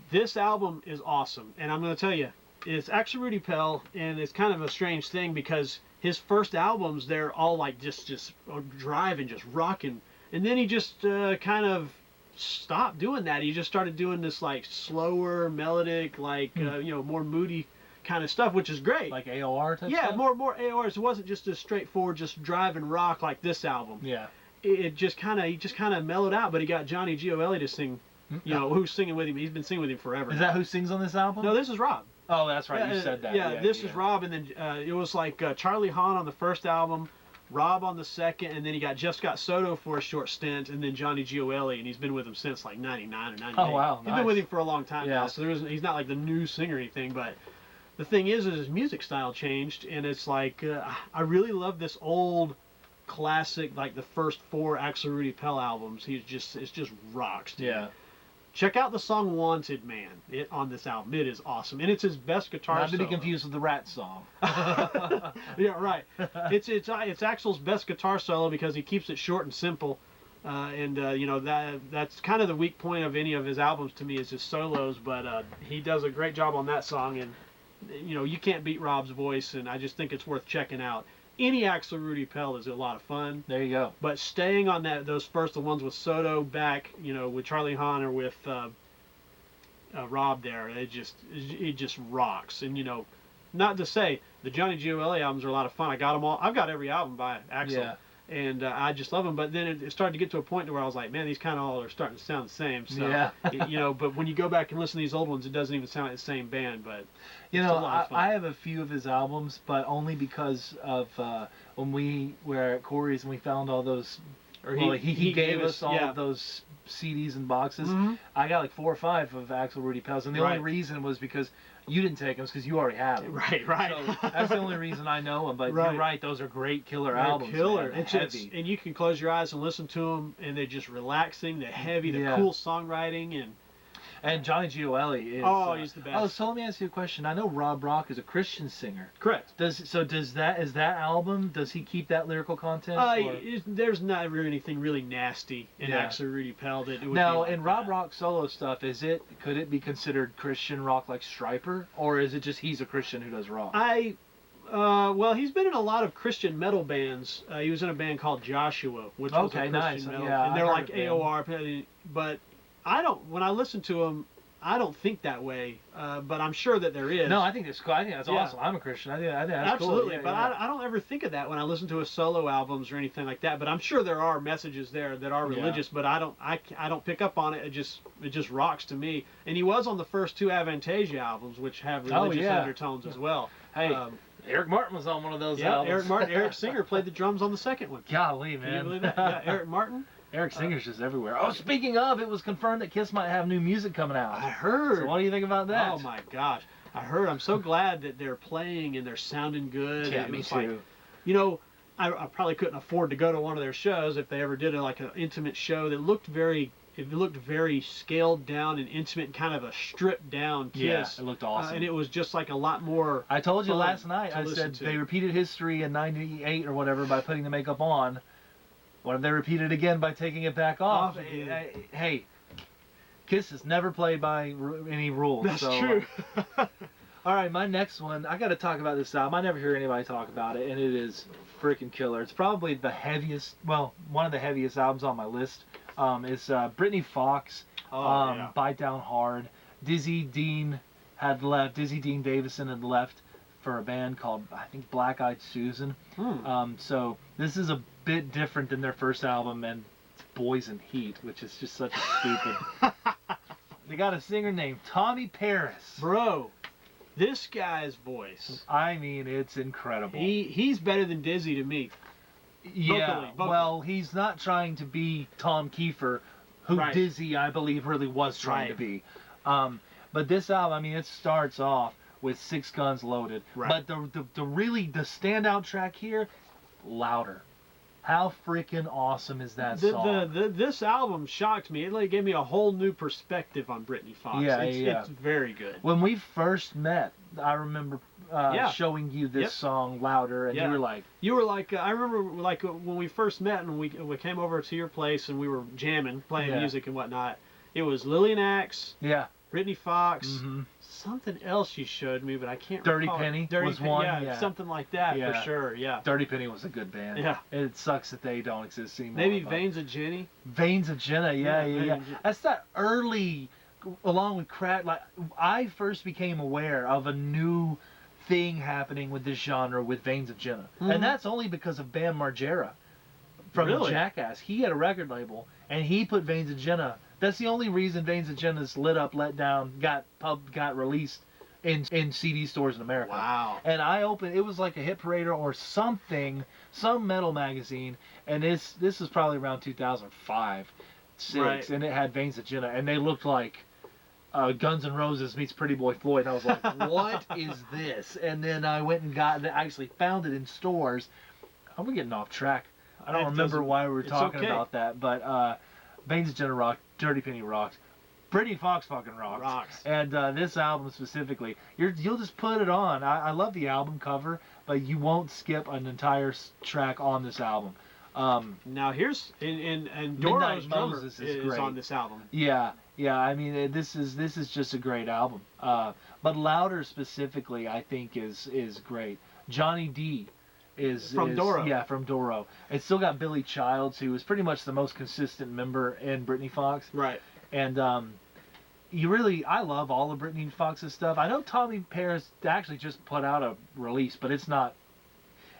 this album is awesome. And I'm going to tell you, it's Axel Rudy Pell, and it's kind of a strange thing because his first albums, they're all like just driving, just rocking. And then he just kind of stopped doing that. He just started doing this like slower, melodic, like, more moody kind of stuff, which is great. Like AOR type stuff? stuff? more AORs. It wasn't just a straightforward, just drive and rock like this album. Yeah. He just kind of mellowed out, but he got Johnny Gioeli to sing, who's singing with him. He's been singing with him forever. Is that who sings on this album? No, this is Rob. Oh, that's right. You said that. Yeah, this is Rob, and then it was like Charlie Hahn on the first album, Rob on the second, and then he got Jeff Scott Soto for a short stint, and then Johnny Gioeli, and he's been with him since like 99 or 98. Oh, wow. He's been with him for a long time now, so he's not like the new singer or anything, but the thing is his music style changed, and it's like, I really love this old classic, like the first 4 Axl Rudy Pell albums. It's just rocks. Dude. Yeah. Check out the song "Wanted Man" on this album. It is awesome, and it's his best guitar Not to be solo. confused with the Rat song. Yeah, right. It's Axl's best guitar solo because he keeps it short and simple, that's kind of the weak point of any of his albums to me is his solos. But he does a great job on that song, and you can't beat Rob's voice, and I just think it's worth checking out. Any Axl Rudy Pell is a lot of fun. There you go. But staying on those the ones with Soto back, with Charlie Hahn or with Rob there, it just rocks. And not to say the Johnny Gioeli albums are a lot of fun. I got them all. I've got every album by Axl. Yeah. And I just love them. But then it started to get to a point where I was like, man, these kind of all are starting to sound the same. So, yeah. But when you go back and listen to these old ones, it doesn't even sound like the same band. But I have a few of his albums, but only because of when we were at Corey's and we found all those. He gave us all of those CDs and boxes. Mm-hmm. I got like 4 or 5 of Axl Rudy Pells, and the only reason was because you didn't take them because you already had them. Right. So that's the only reason I know them. But you're right; those are great killer albums. Killer. Man. It's heavy. And you can close your eyes and listen to them, and they're just relaxing. They're heavy. They're cool songwriting, and Johnny Gioeli is. Oh, he's the best. So let me ask you a question. I know Rob Rock is a Christian singer. Correct. Is that album? Does he keep that lyrical content? There's not really anything really nasty in Axl Rudy Pell that it would now, be like in Rob Rock solo stuff, could it be considered Christian rock like Stryper, or is it just he's a Christian who does rock? Well, he's been in a lot of Christian metal bands. He was in a band called Joshua, which was a Christian metal, and they're like AOR, but when I listen to him, I don't think that way, but I'm sure that there is. No, I think that's cool. I think that's awesome. I'm a Christian. I think that's absolutely, cool. But I don't ever think of that when I listen to his solo albums or anything like that. But I'm sure there are messages there that are religious, but I don't pick up on it. It just rocks to me. And he was on the first 2 Avantasia albums, which have religious undertones as well. Hey. Eric Martin was on one of those albums. Eric Singer played the drums on the second one. Golly, man. Can you believe that? Yeah, Eric Martin. Eric Singer's just everywhere. Oh, speaking of, it was confirmed that Kiss might have new music coming out. I heard. So what do you think about that? Oh my gosh, I heard. I'm so glad that they're playing and they're sounding good. Yeah, me too. I probably couldn't afford to go to one of their shows if they ever did like an intimate show that looked very scaled down and intimate and kind of a stripped down Kiss. Yeah, it looked awesome. And it was just like a lot more. I told you last night, I said they repeated history in '98 or whatever by putting the makeup on. What if they repeat it again by taking it back off? Hey, Kiss has never played by any rules. That's true. All right, my next one, I got to talk about this album. I never hear anybody talk about it, and it is freaking killer. It's probably the heaviest, one of the heaviest albums on my list. It's Britney Fox, Bite Down Hard. Dizzy Dean Davison had left for a band called, I think, Black Eyed Susan. So this is a bit different than their first album, and it's Boys in Heat, which is just such a stupid. They got a singer named Tommy Paris. Bro, this guy's voice. I mean, it's incredible. He's better than Dizzy to me. Yeah, vocally. Well, he's not trying to be Tom Kiefer, who Dizzy, I believe, really was trying to be. But this album, I mean, it starts off with 6 Guns Loaded. Right. But the standout track here, Louder. How freaking awesome is that song? This album shocked me. It gave me a whole new perspective on Britney Fox. It's very good. When we first met, I remember showing you this song, Louder, and you were like, I remember like when we first met and we came over to your place and we were jamming, playing music and whatnot. It was Lillian Axe, Britney Fox, something else you showed me, but I can't recall. Dirty Penny was one. Yeah, something like that for sure. Yeah. Dirty Penny was a good band. Yeah. It sucks that they don't exist anymore. Maybe Veins of Jenny. Veins of Jenny. Yeah. That's that early, along with Crack. Like I first became aware of a new thing happening with this genre with Veins of Jenna, and that's only because of Bam Margera from Jackass. He had a record label, and he put Veins of Jenna. That's the only reason Veins of Jenna's Lit Up, Let Down got released in CD stores in America. Wow. And I opened, it was like a Hit Parader or something, some metal magazine, and this is probably around 2005, 6, and it had Veins of Jenna, and they looked like Guns N' Roses meets Pretty Boy Floyd. And I was like, what is this? And then I went and actually found it in stores. We're getting off track. I don't remember why we were talking about that, but Veins of Jenna rocked, Dirty Penny rocked, Brittany Fox fucking rocks. And this album specifically, you'll just put it on. I love the album cover, but you won't skip an entire track on this album. Now here's and Doro's drummer is great on this album. Yeah. I mean, this is just a great album. But Louder specifically, I think is great. Johnny D is Doro. Yeah, from Doro. It's still got Billy Childs, who is pretty much the most consistent member in Brittany Fox. Right. And I love all of Brittany Fox's stuff. I know Tommy Paris actually just put out a release, but it's not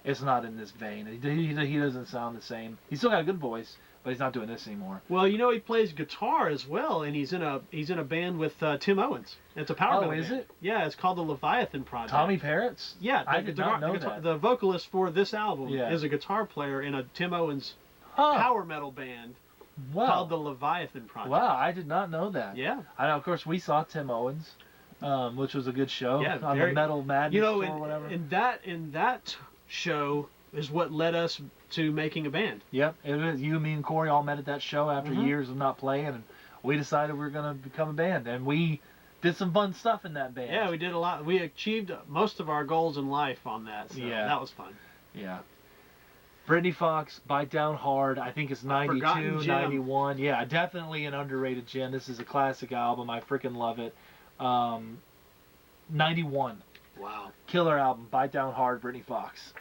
in this vein. He doesn't sound the same. He's still got a good voice, but he's not doing this anymore. Well, he plays guitar as well, and he's in a band with Tim Owens. It's a power metal is band. it? Yeah, it's called the Leviathan Project. Tommy Parrots? Yeah, I did not know that. The vocalist for this album is a guitar player in a Tim Owens power metal band called the Leviathan Project. Wow, I did not know that. Yeah. I know, of course, we saw Tim Owens, which was a good show on the Metal Madness or whatever. And that show is what led us to making a band. Yep, it was you, me, and Corey all met at that show after years of not playing, and we decided we were going to become a band, and we did some fun stuff in that band. Yeah, we did a lot. We achieved most of our goals in life on that, so that was fun. Yeah. Brittany Fox, Bite Down Hard, I think it's 92, 91. Yeah, definitely an underrated gem. This is a classic album. I freaking love it. 91. Wow. Killer album, Bite Down Hard, Brittany Fox.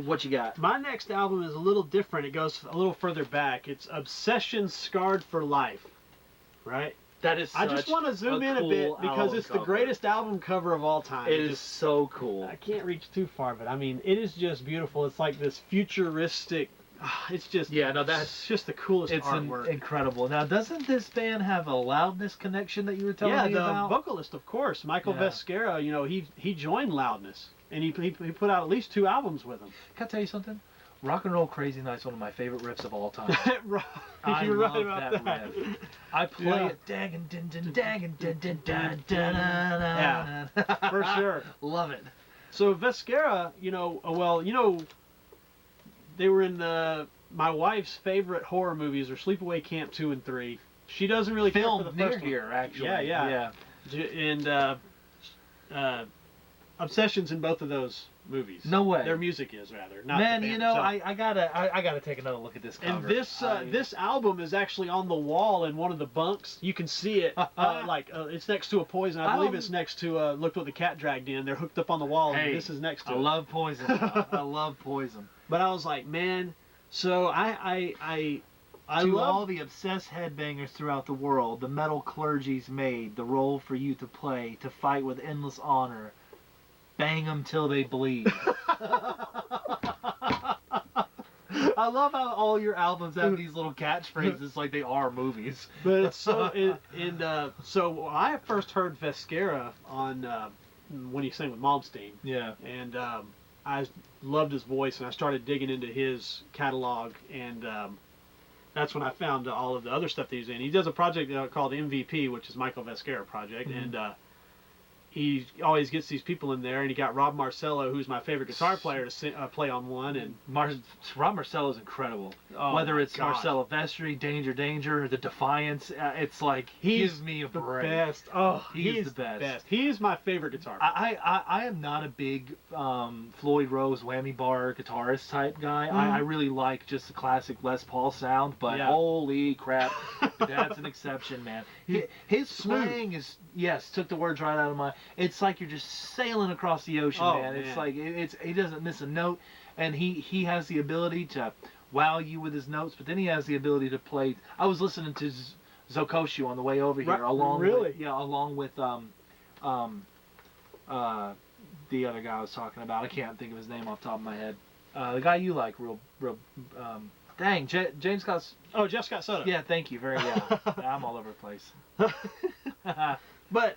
What you got? My next album is a little different. It goes a little further back. It's Obsession Scarred for Life. Right? That is I just want to zoom in a bit because it's the greatest album cover of all time. It is so cool. I can't reach too far, but I mean, it is just beautiful. It's like this futuristic. It's just it's just the coolest artwork. It's incredible. Now, doesn't this band have a Loudness connection that you were telling me about? Yeah, the vocalist, of course, Michael Vescera. He joined Loudness, and he put out at least 2 albums with them. Can I tell you something? Rock and Roll Crazy Night's one of my favorite riffs of all time. You're right about that. Riff. I play it. Yeah, for sure. Love it. So Vescera, they were in my wife's favorite horror movies are Sleepaway Camp 2 and 3. She doesn't really care for the first one. Here, actually. Yeah. And Obsession's in both of those movies. No way. Their music is rather. Not Man, the band I gotta take another look at this cover. And this album is actually on the wall in one of the bunks. You can see it. It's next to a Poison. I believe it's next to Look What the Cat Dragged In. They're hooked up on the wall, and this is next to it. I love Poison. I love Poison. But I was like, man. So I to all the obsessed headbangers throughout the world, the metal clergy's made the role for you to play, to fight with endless honor. Bang them till they bleed. I love how all your albums have these little catchphrases like they are movies. But it's so so I first heard Vescera on when he sang with Malmsteen. Yeah. And I loved his voice, and I started digging into his catalog, and that's when I found all of the other stuff that he's in. He does a project called MVP, which is Michael Vescera project, and he always gets these people in there, and he got Rob Marcello, who's my favorite guitar player, to play on one. And Rob Marcello's incredible. Whether it's Marcello Vestry, Danger, The Defiance, it's like gives me a break. Best. Oh, he's the best. He's my favorite guitar player. I am not a big Floyd Rose whammy bar guitarist type guy. I really like just the classic Les Paul sound, but holy crap, that's an exception, man. His playing is took the words right out of my. It's like you're just sailing across the ocean, man. It's like he doesn't miss a note, and he has the ability to wow you with his notes, but then he has the ability to play. I was listening to Zokoshu on the way over here, along with the other guy I was talking about. I can't think of his name off the top of my head. The guy you like, James Scott. Oh, Jeff Scott Soto. Yeah, thank you. I'm all over the place. But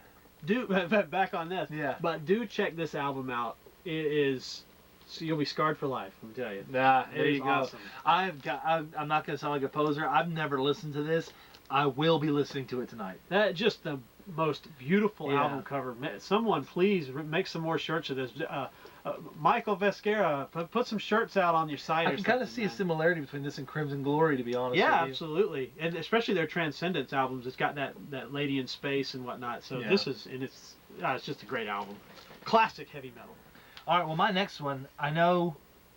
back on this. Yeah. But do check this album out. It is. So you'll be scarred for life. I'm telling you. There you go. Awesome. I'm not gonna sound like a poser. I've never listened to this. I will be listening to it tonight. That just most beautiful album cover. Someone please make some more shirts of this. Michael Vescara, put some shirts out on your site. I can kind of see a similarity between this and Crimson Glory, to be honest. Yeah, absolutely, and especially their Transcendence albums. It's got that lady in space and whatnot. So this is, and it's just a great album, classic heavy metal. All right, well, my next one, I know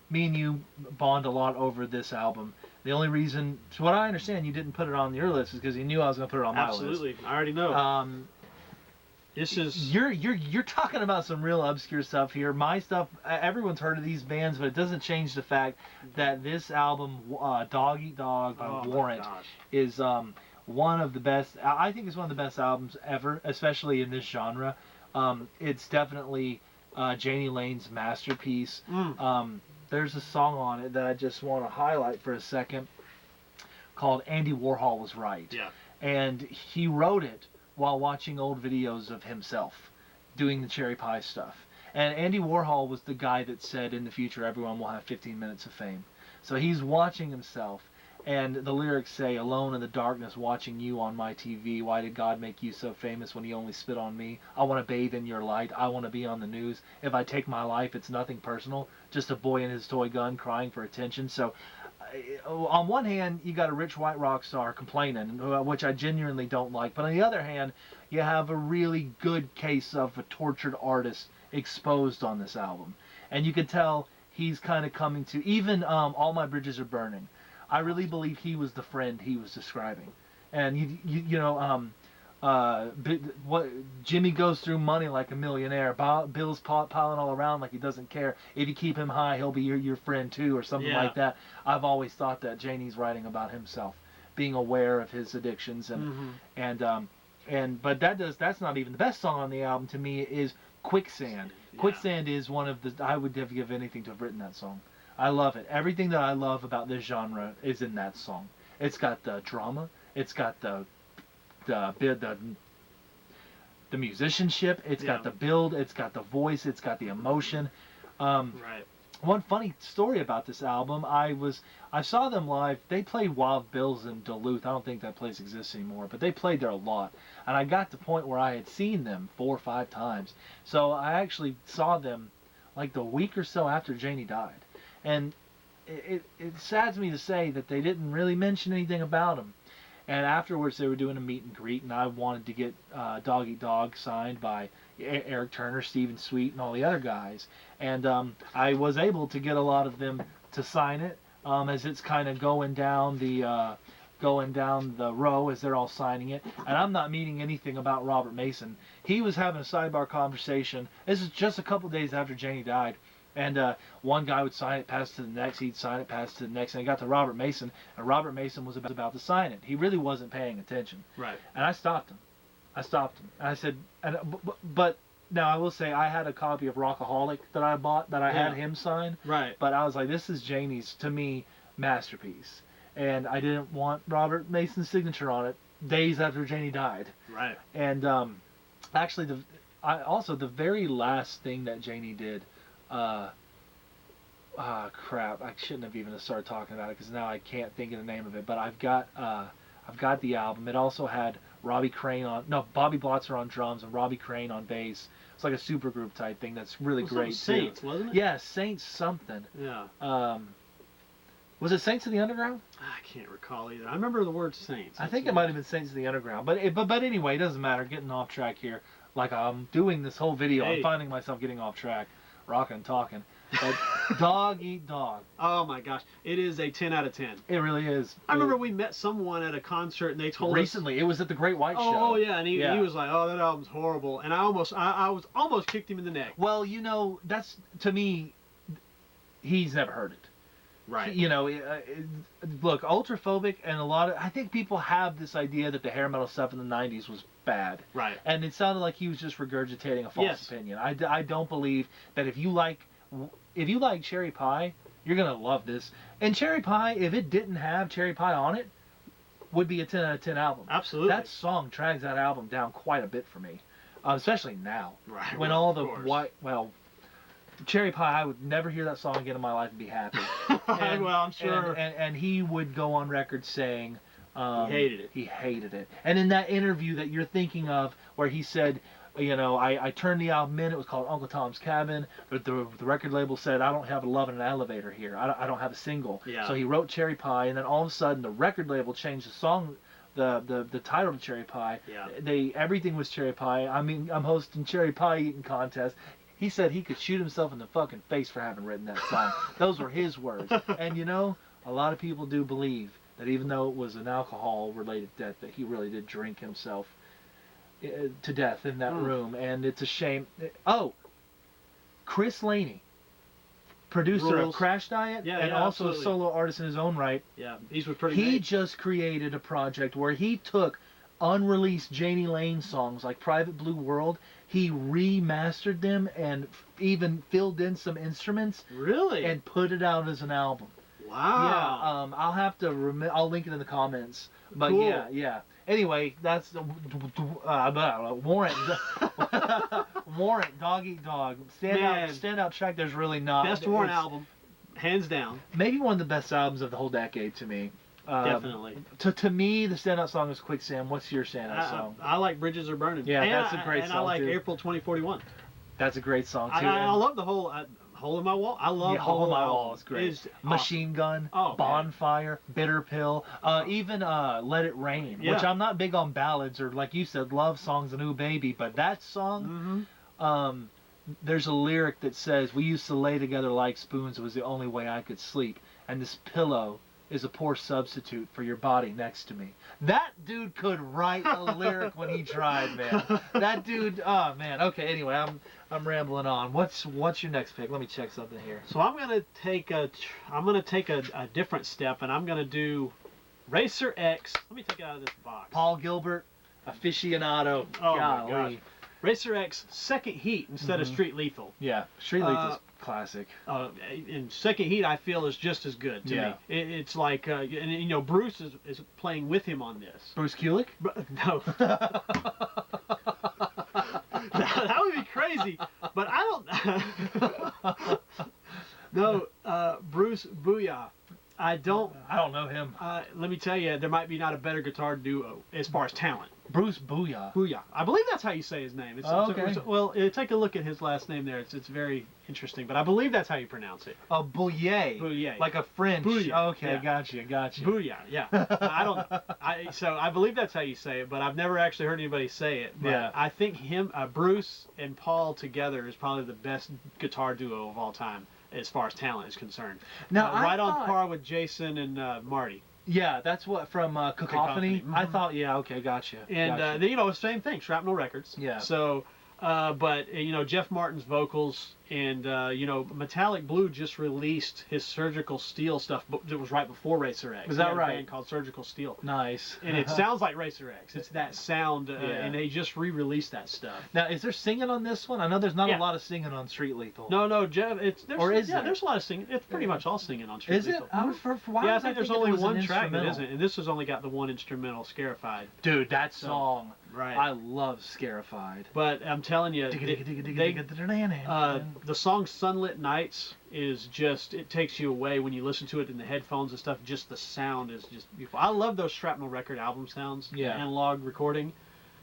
me and you bond a lot over this album. The only reason, to what I understand, you didn't put it on your list is because you knew I was going to put it on my list. Absolutely, I already know. This is you're talking about some real obscure stuff here. My stuff, everyone's heard of these bands, but it doesn't change the fact that this album, Dog Eat Dog by Warrant, is one of the best. I think it's one of the best albums ever, especially in this genre. It's definitely Jani Lane's masterpiece. There's a song on it that I just want to highlight for a second called "Andy Warhol Was Right." Yeah. And he wrote it while watching old videos of himself doing the cherry pie stuff. And Andy Warhol was the guy that said in the future everyone will have 15 minutes of fame. So he's watching himself, and the lyrics say, "Alone in the darkness watching you on my TV, why did God make you so famous when he only spit on me? I want to bathe in your light, I want to be on the news. If I take my life, it's nothing personal, just a boy and his toy gun crying for attention." So on one hand, you got a rich white rock star complaining, which I genuinely don't like. But on the other hand, you have a really good case of a tortured artist exposed on this album. And you can tell he's kind of coming to, even All My Bridges Are Burning. I really believe he was the friend he was describing. And, what Jimmy goes through money like a millionaire. Bill's piling all around like he doesn't care. If you keep him high, he'll be your friend too, or something like that. I've always thought that Janie's writing about himself, being aware of his addictions, but that's not even the best song on the album to me. Is Quicksand. Quicksand is one of the, I would have given anything to have written that song. I love it. Everything that I love about this genre is in that song. It's got the drama. It's got the musicianship, it's got the build, it's got the voice, it's got the emotion. Right. One funny story about this album, I saw them live. They played Wild Bill's in Duluth. I don't think that place exists anymore, but they played there a lot. And I got to the point where I had seen them 4 or 5 times. So I actually saw them like the week or so after Janie died. And it saddens me to say that they didn't really mention anything about him. And afterwards, they were doing a meet and greet, and I wanted to get Dog Eat Dog signed by Eric Turner, Stephen Sweet, and all the other guys. And I was able to get a lot of them to sign it as it's kind of going down the row as they're all signing it. And I'm not meaning anything about Robert Mason. He was having a sidebar conversation. This is just a couple days after Janie died. And one guy would sign it, pass it to the next, he'd sign it, pass it to the next, and it got to Robert Mason, and Robert Mason was about to sign it. He really wasn't paying attention. Right. And I stopped him. And I said, but now I will say I had a copy of Rockaholic that I bought that I had him sign. Right. But I was like, this is Janie's, to me, masterpiece. And I didn't want Robert Mason's signature on it days after Janie died. Right. And actually, the very last thing that Janie did, crap! I shouldn't have even started talking about it because now I can't think of the name of it. But I've got the album. It also had Bobby Blotzer on drums and Robbie Crane on bass. It's like a supergroup type thing that's really great Saints, too. wasn't it? Yeah, Saints something. Yeah. Was it Saints of the Underground? I can't recall either. I remember the word Saints. I think it might have been Saints of the Underground. But anyway, it doesn't matter. Getting off track here. Like I'm doing this whole video, I'm finding myself getting off track. Rokken, talking. But Dog Eat Dog. Oh my gosh, it is a 10 out of 10. It really is. I remember we met someone at a concert and they told recently. It was at the Great White Show. Oh yeah, and he was like, "Oh, that album's horrible," and I was almost kicked him in the neck. Well, that's, to me, he's never heard it. Right. Look, Ultraphobic and I think people have this idea that the hair metal stuff in the 90s was bad. Right. And it sounded like he was just regurgitating a false opinion. I don't believe that if you like Cherry Pie, you're going to love this. And Cherry Pie, if it didn't have Cherry Pie on it, would be a 10 out of 10 album. Absolutely. That song drags that album down quite a bit for me, especially now. Right. When all the Cherry Pie, I would never hear that song again in my life and be happy. Well, I'm sure. And he would go on record saying, He hated it. He hated it. And in that interview that you're thinking of, where he said, I turned the album in. It was called Uncle Tom's Cabin. But the record label said, I don't have a Love in an Elevator here. I don't have a single. Yeah. So he wrote Cherry Pie, and then all of a sudden the record label changed the song, the title to Cherry Pie. Yeah. Everything was Cherry Pie. I mean, I'm hosting Cherry Pie eating contest. He said he could shoot himself in the fucking face for having written that song. Those were his words. And a lot of people do believe that even though it was an alcohol-related death, that he really did drink himself to death in that room. And it's a shame. Oh, Chris Laney, producer of Crash Diet, and also absolutely. a solo artist in his own right. Yeah, these were pretty He great. just created a project where he took unreleased Janie Lane songs like Private Blue World. He remastered them and even filled in some instruments. Really? And put it out as an album. Wow. Yeah, I'll have to I'll link it in the comments. But cool. yeah. Anyway, that's Warrant. Warrant, Dog Eat Dog. Standout track. There's really not. Best Warrant album, hands down. Maybe one of the best albums of the whole decade to me. Definitely. To me, the standout song is Quicksand. What's your standout song? I like Bridges Are Burning. Yeah, that's a great and song, I like too. April 2041. That's a great song too. I love the whole Hole in My Wall. I love the Hole in My album. Wall is great. It's Machine Gun, Bonfire, Bitter Pill, even Let It Rain, which I'm not big on ballads or, like you said, love songs and Ooh Baby, but that song, there's a lyric that says, we used to lay together like spoons, it was the only way I could sleep, and this pillow is a poor substitute for your body next to me. That dude could write a lyric when he tried, man. That dude, oh man. Okay, anyway, I'm rambling on. What's your next pick? Let me check something here. So I'm gonna take a different step, and I'm gonna do Racer X. Let me take it out of this box. Paul Gilbert, aficionado. Oh Golly. my gosh. Racer X Second Heat instead of Street Lethal. Yeah, Street Lethal's classic. And Second Heat, I feel, is just as good to me. It's like, and Bruce is playing with him on this. Bruce Kulick? No. That would be crazy, but I don't. No, Bruce Booyah. I don't know him. Let me tell you, there might be not a better guitar duo as far as talent. Bruce Booyah. Booyah. I believe that's how you say his name. Okay. Well, take a look at his last name there. It's very interesting, but I believe that's how you pronounce it. Oh, Bouillet. Bouillet. Like a French. Bouillet. Okay, Yeah. gotcha. Booyah, yeah. I don't. So I believe that's how you say it, but I've never actually heard anybody say it. But I think Bruce and Paul together is probably the best guitar duo of all time as far as talent is concerned. Now, right on par with Jason and Marty. Yeah, that's what from Cacophony. Mm-hmm. I thought, okay, gotcha. And same thing, Shrapnel Records. Yeah. So, but Jeff Martin's vocals and Metallic Blue just released his Surgical Steel stuff. It was right before Racer X. Is that They had right? A band called Surgical Steel. Nice. And it sounds like Racer X. It's that sound, and they just re-released that stuff. Now, is there singing on this one? I know there's not a lot of singing on Street Lethal. No, Jeff. There's a lot of singing. It's pretty much all singing on Street Lethal. Is it? For a while, I think there's only one track that isn't. and this has only got the one instrumental, Scarified. Dude, that song. Right. I love Scarified. But I'm telling you, the song Sunlit Nights is just, it takes you away when you listen to it in the headphones and stuff. Just the sound is just beautiful. I love those Shrapnel Record album sounds, analog recording.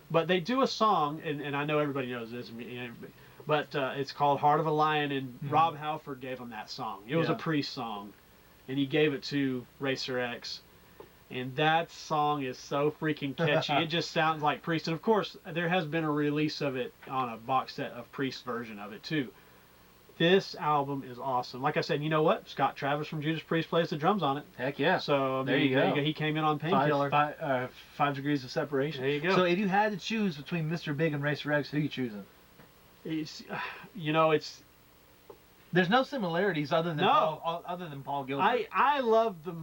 But they do a song, and I know everybody knows this, but it's called Heart of a Lion, and Rob Halford gave them that song. It was a Priest song, and he gave it to Racer X. And that song is so freaking catchy. It just sounds like Priest. And of course, there has been a release of it on a box set of Priest's version of it too. This album is awesome. Like I said, you know what? Scott Travis from Judas Priest plays the drums on it. Heck yeah. So there you go. He came in on Painkiller. 5 degrees of separation. There you go. So if you had to choose between Mr. Big and Racer X, who are you choosing? It's, there's no similarities other than Paul Gilbert. I love the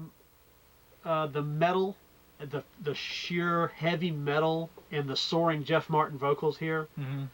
metal, the sheer heavy metal, and the soaring Jeff Martin vocals here. Mm-hmm.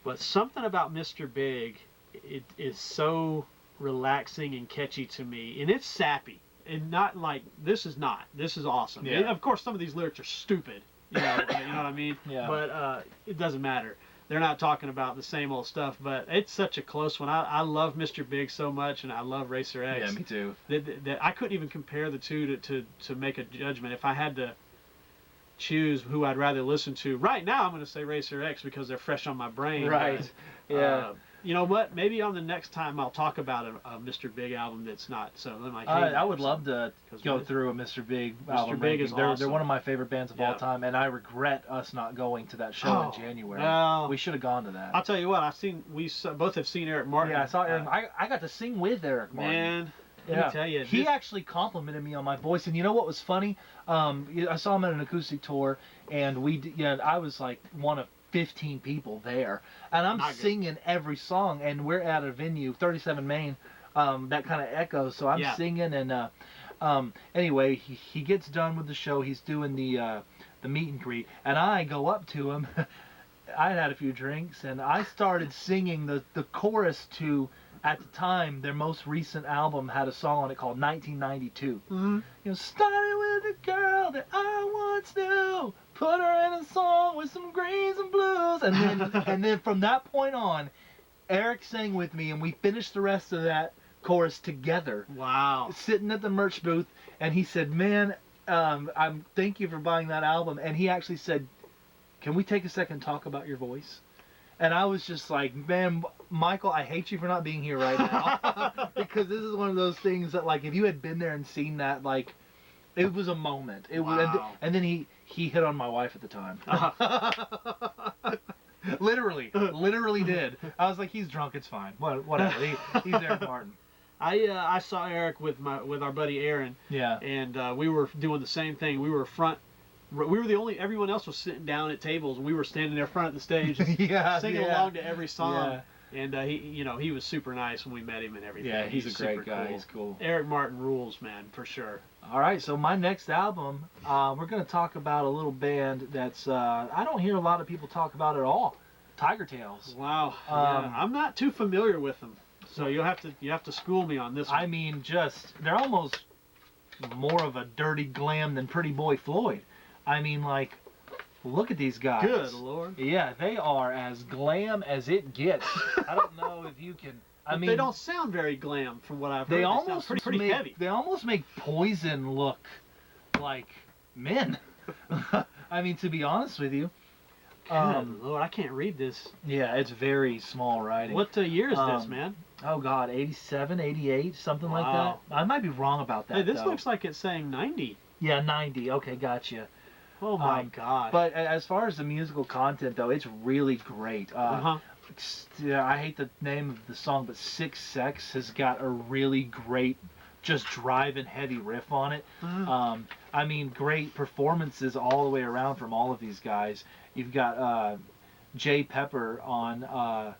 But something about Mr. Big, it is so relaxing and catchy to me, and it's sappy, and not like this is awesome. Yeah. And of course, some of these lyrics are stupid. You know what I mean? Yeah. But it doesn't matter. they're not talking about the same old stuff. But it's such a close one. I love Mr. Big so much, and I love Racer X. Yeah, me too. That I couldn't even compare the two to make a judgment. If I had to choose who I'd rather listen to right now, I'm going to say Racer X because they're fresh on my brain. Right. But, yeah. You know what? Maybe on the next time I'll talk about a Mr. Big album that's not so. I would love to go through a Mr. Big album. Mr. Big is awesome. They're one of my favorite bands of all time, and I regret us not going to that show in January. Well, we should have gone to that. I'll tell you what. We both have seen Eric Martin. Yeah, I saw Eric. I got to sing with Eric Martin. Man. Let me tell you, he actually complimented me on my voice, and you know what was funny? I saw him at an acoustic tour, and I was like one of 15 people there, and I'm singing every song, and we're at a venue, 37 Main, that kind of echoes, so I'm singing, and anyway, he gets done with the show, he's doing the meet and greet, and I go up to him. I had a few drinks, and I started singing the chorus to, at the time, their most recent album had a song on it called 1992. Mm-hmm. Started with a girl that I once knew, put her in a song with some greens and blues, and then from that point on, Eric sang with me, and we finished the rest of that chorus together. Wow! Sitting at the merch booth, and he said, "Man, thank you for buying that album," and he actually said, "Can we take a second and talk about your voice?" And I was just like, man, Michael, I hate you for not being here right now. Because this is one of those things that, like, if you had been there and seen that, like, it was a moment. And then he hit on my wife at the time. Literally did. I was like, he's drunk, it's fine. Whatever. He's Eric Martin. I saw Eric with our buddy Aaron. Yeah. And we were doing the same thing. We were the only. Everyone else was sitting down at tables, and we were standing there front of the stage, singing along to every song. Yeah. And he was super nice when we met him and everything. Yeah, he's a great guy. Cool. He's cool. Eric Martin rules, man, for sure. All right, so my next album, we're going to talk about a little band that's I don't hear a lot of people talk about at all. Tiger Tails. Wow. I'm not too familiar with them, so you have to school me on this one. I mean, they're almost more of a dirty glam than Pretty Boy Floyd. I mean, like, look at these guys. Good Lord. Yeah, they are as glam as it gets. I don't know if you can. I mean, they don't sound very glam from what I've heard. They almost pretty heavy. They almost make Poison look like men. I mean, to be honest with you. Good Lord, I can't read this. Yeah, it's very small writing. What year is this, man? Oh God, 87, 88, something like that. I might be wrong about that. Hey, this looks like it's saying 90. Yeah, 90. Okay, gotcha. Oh my gosh. But as far as the musical content, though, it's really great. I hate the name of the song, but Six Sex has got a really great, just driving heavy riff on it. Mm-hmm. I mean, great performances all the way around from all of these guys. You've got Jay Pepper on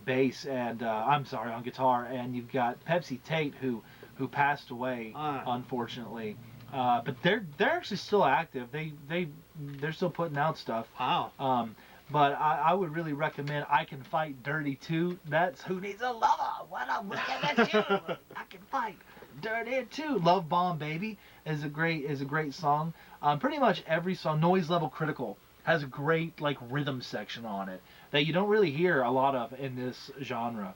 bass and on guitar, and you've got Pepsi Tate who passed away unfortunately. But they're actually still active. They're still putting out stuff. Wow. But I would really recommend I Can Fight Dirty Too. That's Who Needs a Lover When I'm Looking at You. I Can Fight Dirty Too. Love Bomb Baby is a great song. Pretty much every song. Noise Level Critical has a great like rhythm section on it that you don't really hear a lot of in this genre.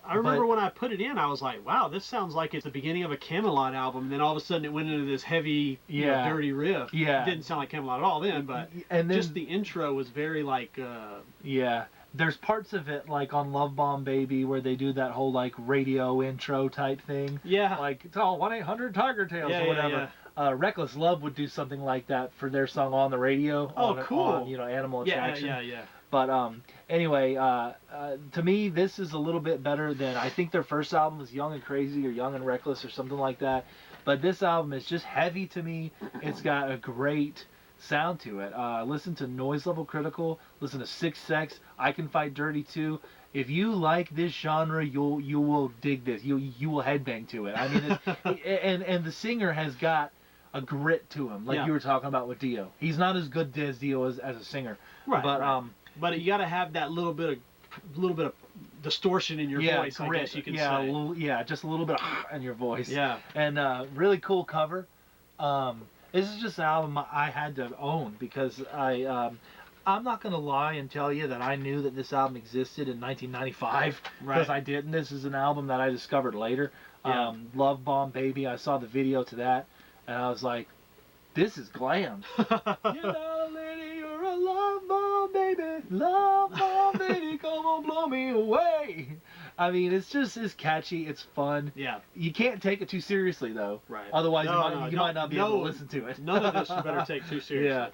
I remember when I put it in, I was like, wow, this sounds like it's the beginning of a Camelot album. And then all of a sudden it went into this heavy, dirty riff. Yeah. It didn't sound like Camelot at all then, but just the intro was very like... Yeah. There's parts of it, like on Love Bomb Baby, where they do that whole like radio intro type thing. Yeah. Like, it's all 1-800 Tiger Tails or whatever. Yeah. Reckless Love would do something like that for their song On the Radio. Cool. On, Animal Attraction. Yeah. But anyway, to me, this is a little bit better than, I think their first album was Young and Crazy or Young and Reckless or something like that. But this album is just heavy to me. It's got a great sound to it. Listen to Noise Level Critical. Listen to Six Sex. I Can Fight Dirty Too. If you like this genre, you will dig this. You will headbang to it. I mean, and the singer has got a grit to him, like you were talking about with Dio. He's not as good as Dio as a singer, right? But you got to have that little bit of distortion in your voice, grit, I guess you can say. Just a little bit in your voice. Yeah. And really cool cover. This is just an album I had to own because I I'm not gonna lie and tell you that I knew that this album existed in 1995 because I didn't. This is an album that I discovered later. Yeah. Love Bomb Baby. I saw the video to that, and I was like, "This is glam." You know, lady, you're a love bomb, baby. Love bomb, baby. Come on, blow me away. I mean, it's catchy. It's fun. Yeah. You can't take it too seriously, though. Right. Otherwise, you might not be able to listen to it. None of this you better take too seriously. Yeah.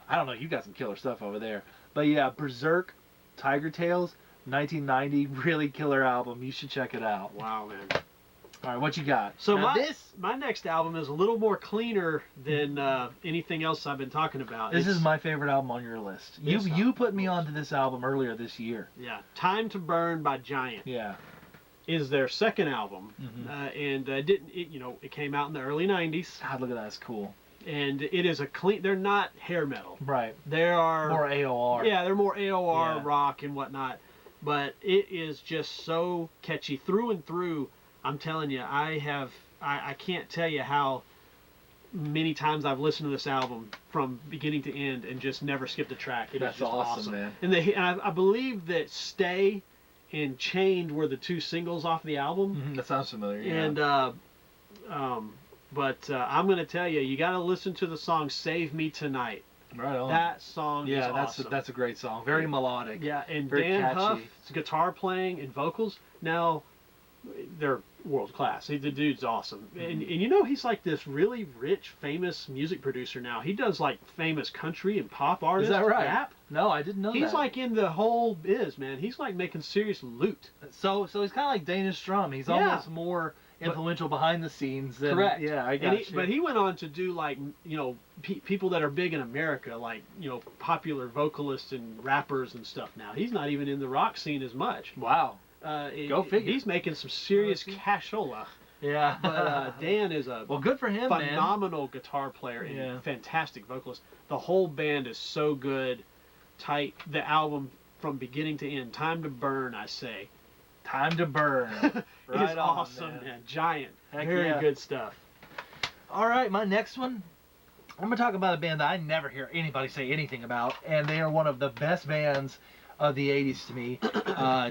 I don't know. You got some killer stuff over there. But yeah, Berserk, Tiger Tales, 1990, really killer album. You should check it out. Wow, man. All right, what you got? So now my next album is a little more cleaner than anything else I've been talking about. This is my favorite album on your list. You put me onto this album earlier this year. Yeah, Time to Burn by Giant. Yeah. Is their second album, and it came out in the early '90s. God, look at that, it's cool. And it is a clean. They're not hair metal. Right. They are more AOR. Yeah, they're more AOR rock and whatnot. But it is just so catchy through and through. I'm telling you, I can't tell you how many times I've listened to this album from beginning to end and just never skipped a track. That's just awesome, man. And I believe that Stay and Chained were the two singles off the album. That sounds familiar. Yeah. And but I'm gonna tell you, you got to listen to the song "Save Me Tonight." Right on. That song is awesome. That's a great song. Very melodic. Yeah, and very Dan catchy. Huff's guitar playing and vocals. Now, they're world class. The dude's awesome. And you know, he's like this really rich, famous music producer now. He does like famous country and pop artists. Is that right? Rap. No, I didn't know that. He's like in the whole biz, man. He's like making serious loot. So he's kind of like Danish Drum. He's almost more influential behind the scenes than... Correct. Yeah, I got you. But he went on to do like, people that are big in America, like, popular vocalists and rappers and stuff now. He's not even in the rock scene as much. Wow. Go figure. He's making some serious cashola. Yeah. But Dan is a good for him, phenomenal guitar player and fantastic vocalist. The whole band is so good, tight. The album from beginning to end, Time to Burn, I say. Time to Burn. Right, awesome, man. Giant. Heck Very good stuff. All right, my next one. I'm going to talk about a band that I never hear anybody say anything about, and they are one of the best bands of the 80s to me,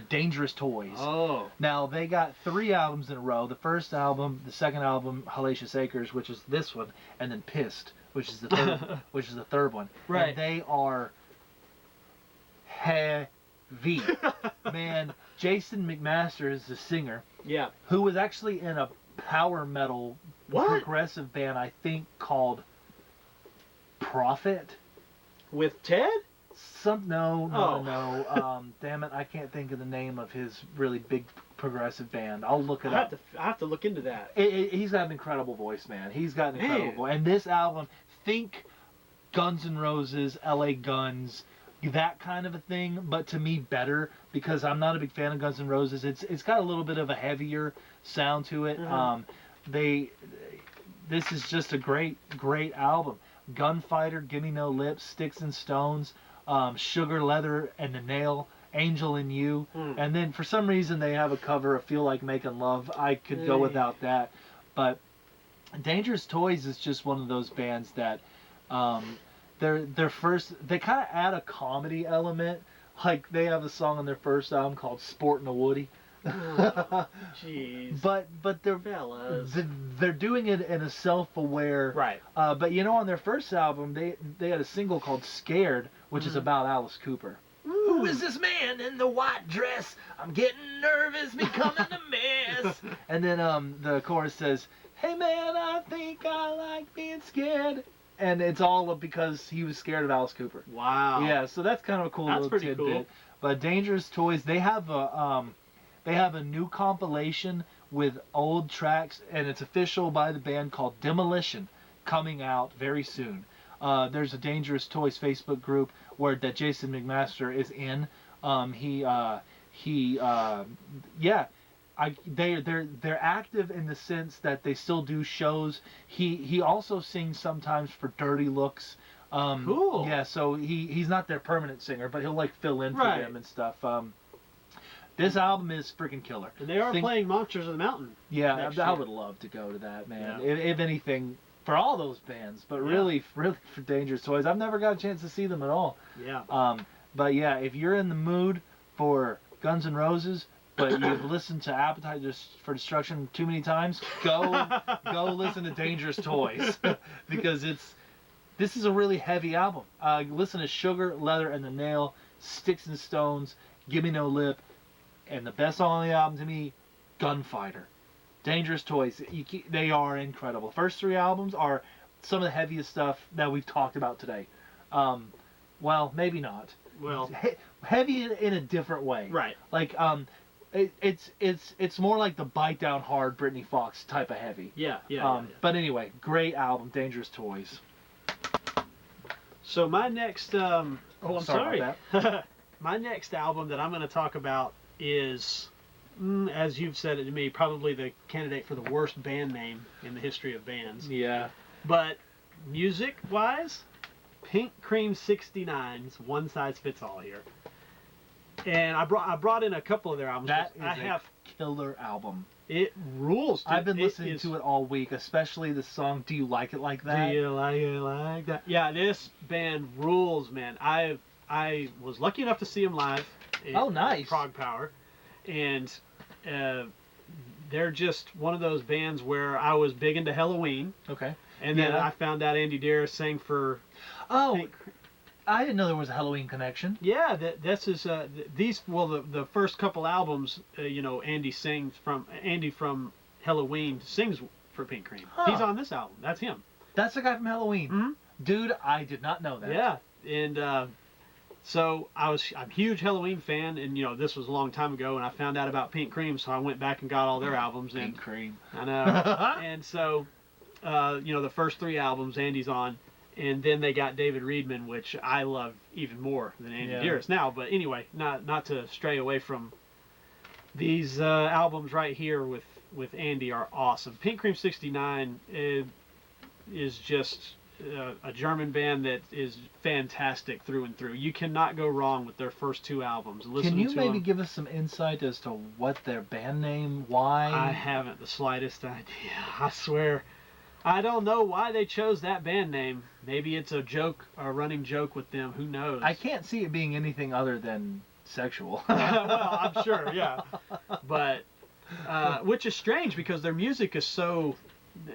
Dangerous Toys. Oh. Now, they got 3 albums in a row. The first album, the second album, Hellacious Acres, which is this one, and then Pissed, which is the third one. Right. And they are heavy. Man, Jason McMaster is the singer. Yeah. Who was actually in a power metal progressive band, I think, called Prophet. With Ted? No. Damn it, I can't think of the name of his really big progressive band. I'll look it up. I have to look into that. He's got an incredible voice, man. He's got an incredible voice. And this album, think Guns N' Roses, L.A. Guns, that kind of a thing, but to me better, because I'm not a big fan of Guns N' Roses. It's got a little bit of a heavier sound to it. This is just a great album. Gunfighter, Gimme No Lips, Sticks and Stones, Sugar Leather and the Nail, Angel in You, and then for some reason they have a cover of Feel Like Making Love. I could go without that, but Dangerous Toys is just one of those bands that their first, they kind of add a comedy element. Like they have a song on their first album called Sportin' a Woody. Jeez. But they're doing it in a self-aware. Right. But on their first album, they had a single called Scared, which is about Alice Cooper. Who is this man in the white dress? I'm getting nervous, becoming a mess. And then the chorus says, "Hey man, I think I like being scared." And it's all because he was scared of Alice Cooper. Wow. Yeah, so that's kind of a cool little tidbit. Cool. But Dangerous Toys, they have a new compilation with old tracks, and it's official by the band called Demolition, coming out very soon. There's a Dangerous Toys Facebook group that Jason McMaster is in. They're active in the sense that they still do shows. He also sings sometimes for Dirty Looks. Cool. Yeah, so he's not their permanent singer, but he'll like fill in for them and stuff. This album is freaking killer. And they are playing Monsters of the Mountain. Yeah, I would love to go to that, man. Yeah. If anything, for all those bands, but really for Dangerous Toys. I've never got a chance to see them at all. Yeah. But yeah, if you're in the mood for Guns N' Roses, but you've listened to Appetite for Destruction too many times, go listen to Dangerous Toys because this is a really heavy album. Listen to Sugar, Leather, and the Nail, Sticks and Stones, Give Me No Lip, and the best song on the album to me, Gunfighter. Dangerous Toys, they are incredible. First 3 albums are some of the heaviest stuff that we've talked about today. Well, maybe not. Well, heavy in a different way. Right. Like it's more like the bite down hard Britney Fox type of heavy. Yeah. But anyway, great album, Dangerous Toys. So my next I'm sorry. About that. My next album that I'm going to talk about is, as you've said it to me, probably the candidate for the worst band name in the history of bands. Yeah. But music-wise, Pink Cream 69's One Size Fits All here. And I brought in a couple of their albums. That is a killer album. It rules. Dude. I've been listening to it all week, especially the song "Do You Like It Like That." Do you like it like that? Yeah, this band rules, man. I was lucky enough to see them live. Nice. Prog Power, and they're just one of those bands where I was big into Halloween. Okay. And then I found out Andy Dearest sang for. Oh, I didn't know there was a Halloween connection. Yeah, this is the first couple albums, Andy from Halloween sings for Pink Cream. Huh. He's on this album. That's him. That's the guy from Halloween. Mm-hmm. Dude, I did not know that. Yeah, and so I'm a huge Halloween fan, and this was a long time ago, and I found out about Pink Cream, so I went back and got all their albums. Pink Cream. I know. And so, the first 3 albums Andy's on. And then they got David Reedman, which I love even more than Andy Dearest now. But anyway, not to stray away from these albums right here with Andy are awesome. Pink Cream 69 is just a German band that is fantastic through and through. You cannot go wrong with their first 2 albums. Can you maybe give us some insight as to what their band name, why? I haven't the slightest idea. I swear. I don't know why they chose that band name. Maybe it's a running joke with them. Who knows? I can't see it being anything other than sexual. Well, I'm sure, yeah. But, which is strange because their music is so,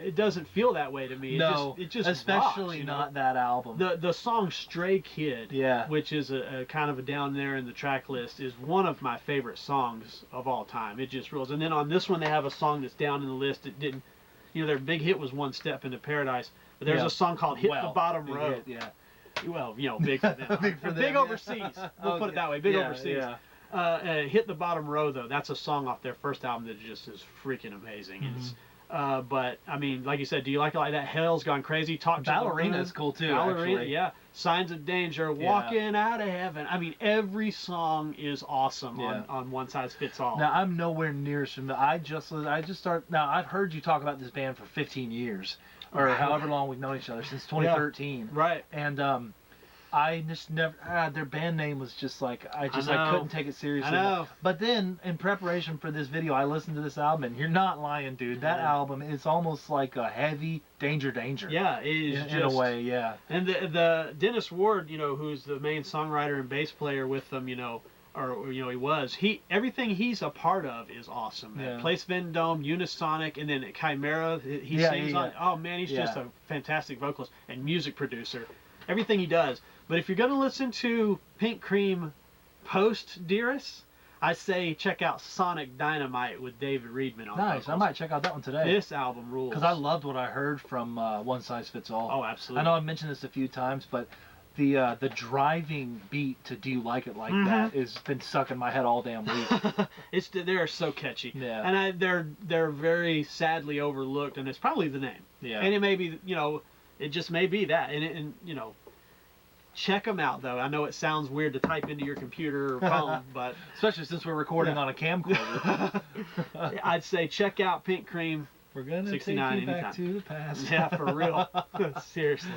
it doesn't feel that way to me. It just especially rocks, not that album. The song Stray Kid, which is a kind of a down there in the track list, is one of my favorite songs of all time. It just rules. And then on this one they have a song that's down in the list. It didn't. Their big hit was One Step into Paradise, but there's a song called Hit the Bottom Row. Well, big for them. Big for them. Big overseas. We'll put it that way. Big overseas. Yeah. Hit the Bottom Row, though, that's a song off their first album that just is freaking amazing. Mm-hmm. But, I mean, like you said, Do You Like It Like That? Hell's Gone Crazy. Ballerina is cool, too, actually. Yeah. Signs of Danger. Walking Out of Heaven. I mean, every song is awesome on One Size Fits All. Now, I'm nowhere near as familiar. I just started. Now, I've heard you talk about this band for 15 years, or however long we've known each other, since 2013. Yeah. Right. And I just never. Their band name was just like I couldn't take it seriously. I know. But then, in preparation for this video, I listened to this album, and you're not lying, dude. That album is almost like a heavy Danger. Yeah, it is in a way, yeah. And the Dennis Ward, who's the main songwriter and bass player with them, he was. Everything he's a part of is awesome. Man. Place Vendome, Unisonic, and then Chimera. He sings on. Oh man, he's just a fantastic vocalist and music producer. Everything he does. But if you're going to listen to Pink Cream post Dearest, I say check out Sonic Dynamite with David Reedman on vocals. I might check out that one today. This album rules. Because I loved what I heard from One Size Fits All. Oh, absolutely. I know I've mentioned this a few times, but the driving beat to Do You Like It Like That has been stuck in my head all damn week. They're so catchy. Yeah. And they're very sadly overlooked, and it's probably the name. Yeah. And it may be, it just may be that. And check them out, though. I know it sounds weird to type into your computer or phone, but... Especially since we're recording on a camcorder. I'd say check out Pink Cream. We're going to take you back to the past. Yeah, for real. Seriously.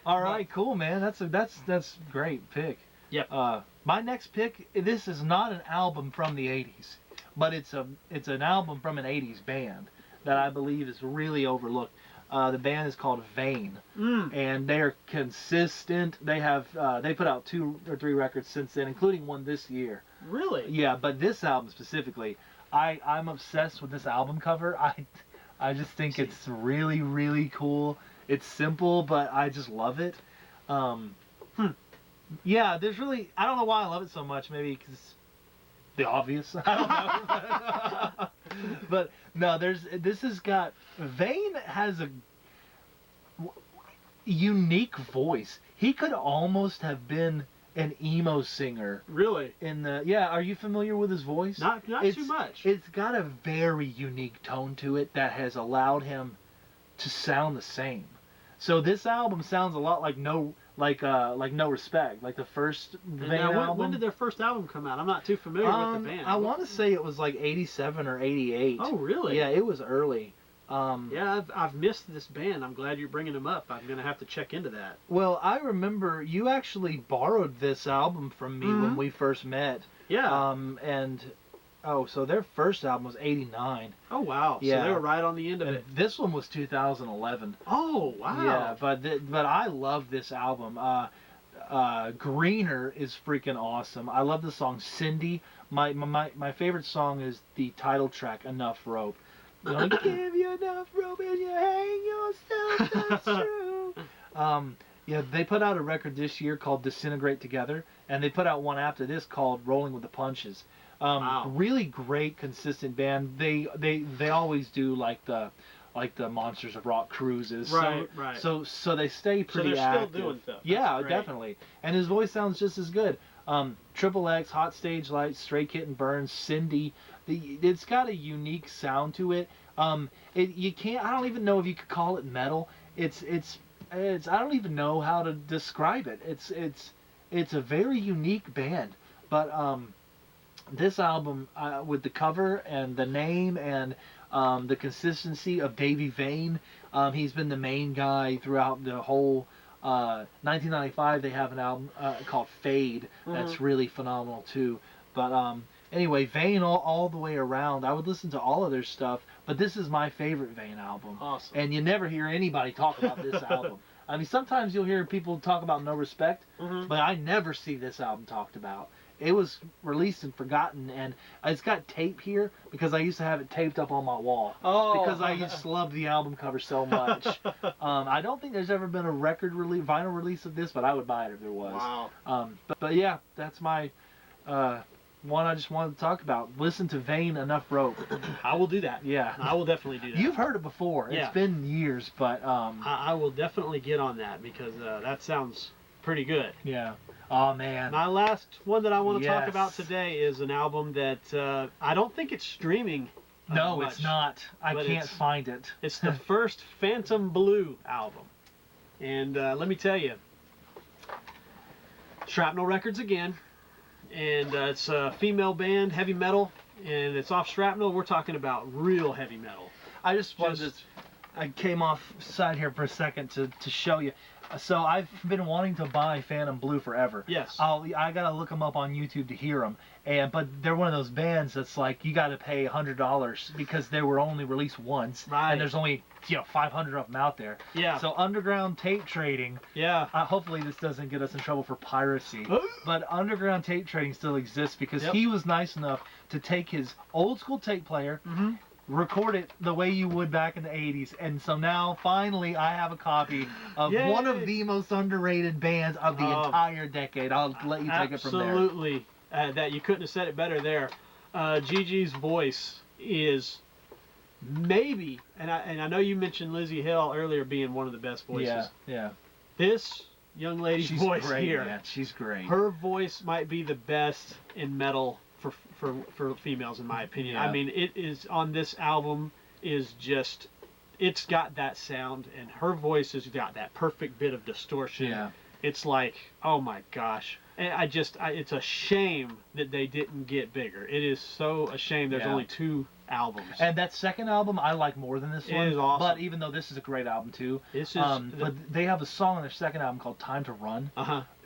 All right, cool, man. That's great pick. Yep. My next pick, this is not an album from the 80s, but it's an album from an 80s band that I believe is really overlooked. The band is called Vane, and they are consistent. They have they put out 2 or 3 records since then, including one this year. Really? Yeah, but this album specifically, I'm obsessed with this album cover. I just think it's really, really cool. It's simple, but I just love it. Yeah, there's really, I don't know why I love it so much. Maybe because the obvious. I don't know. But no, this has got, Vane has a unique voice. He could almost have been an emo singer. Really? Yeah, are you familiar with his voice? Not too much. It's got a very unique tone to it that has allowed him to sound the same. So this album sounds a lot like No Respect, like the first Vane album. When did their first album come out? I'm not too familiar with the band. I want to say it was like 87 or 88. Oh, really? Yeah, it was early. Yeah, I've missed this band. I'm glad you're bringing them up. I'm gonna have to check into that. Well, I remember you actually borrowed this album from me when we first met. Yeah. So their first album was 89. Oh, wow. Yeah. So they were right on the end of And it. this one was 2011. Oh, wow. Yeah, but I love this album. Greener is freaking awesome. I love the song Cindy. My favorite song is the title track, Enough Rope. Gonna give you enough rope and you hang yourself, that's true. Yeah, they put out a record this year called Disintegrate Together, and they put out one after this called Rolling with the Punches. Wow. Really great, consistent band. They always do like the Monsters of Rock cruises. Right. So they stay pretty they're active. still doing stuff. Yeah, That's great. definitely. And his voice sounds just as good. Triple X, Hot Stage Lights, Stray Kitten Burns, Cindy. It's got a unique sound to it. You can't. I don't even know if you could call it metal. It's. I don't even know how to describe it. It's a very unique band. But this album, with the cover and the name and the consistency of Davey Vane, he's been the main guy throughout the whole. 1995, they have an album called Fade that's really phenomenal too. But anyway, Vane all the way around. I would listen to all of their stuff, but this is my favorite Vane album. Awesome. And you never hear anybody talk about this album. I mean, sometimes you'll hear people talk about No Respect, but I never see this album talked about. It was released and forgotten, and it's got tape here because I used to have it taped up on my wall. Oh. Because I used to love the album cover so much. I don't think there's ever been a vinyl release of this, but I would buy it if there was. Wow. But yeah, that's my one I just wanted to talk about. Listen to Vane, Enough Rope. I will do that. Yeah. I will definitely do that. You've heard it before. Yeah. It's been years, but I will definitely get on that because that sounds pretty good. yeah. Oh man. My last one that I want to talk Yes. about today is an album that I don't think it's streaming. No, much, it's not. I but can't find it. It's the first Phantom Blue album. And let me tell you, Shrapnel Records again. And it's a female band, heavy metal. And it's off Shrapnel. We're talking about real heavy metal. I just wanted to. I came off side here for a second to show you. So I've been wanting to buy Phantom Blue forever. Yes. I gotta look them up on YouTube to hear them. But they're one of those bands that's like you gotta pay $100 because they were only released once. Right. And there's only 500 of them out there. Yeah. So underground tape trading. Yeah. Hopefully this doesn't get us in trouble for piracy. But underground tape trading still exists because he was nice enough to take his old school tape player. Record it the way you would back in the 80s, and so now finally I have a copy of one of the most underrated bands of the entire decade. I'll let you take it from there. Absolutely. That you couldn't have said it better there. Gigi's voice is maybe, and I know you mentioned Lizzie Hill earlier being one of the best voices. Yeah. This young lady's voice great, here, man. She's great. her voice might be the best in metal for females, in my opinion. Yeah. I mean, it is on this album is just, it's got that sound, and her voice has got that perfect bit of distortion. Yeah. It's like, oh my gosh. And it's a shame that they didn't get bigger. It is so a shame. There's only 2 albums. And that second album I like more than this one. It is awesome. But even though this is a great album too, it's just, but they have a song on their second album called "Time to Run."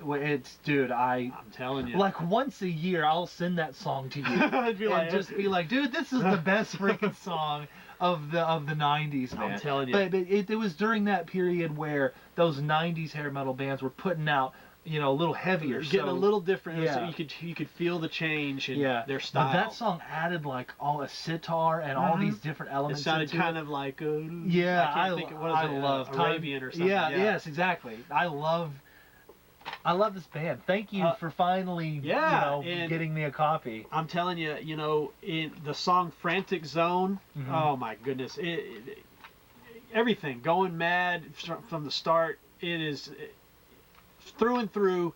It's, dude, I'm telling you, like once a year I'll send that song to you and just be like, dude, this is the best freaking song of the 90s, man. I'm telling you. But it was during that period where those 90s hair metal bands were putting out, you know, a little heavier, getting a little different. Yeah. So you could feel the change in their style. But that song added like all a sitar and all these different elements. It sounded kind of like I can't think of what is it, love Arabian or something. Yes, exactly. I love this band. Thank you for finally getting me a copy. I'm telling you, you know, in the song "Frantic Zone," oh my goodness, everything going mad from the start. It is through and through.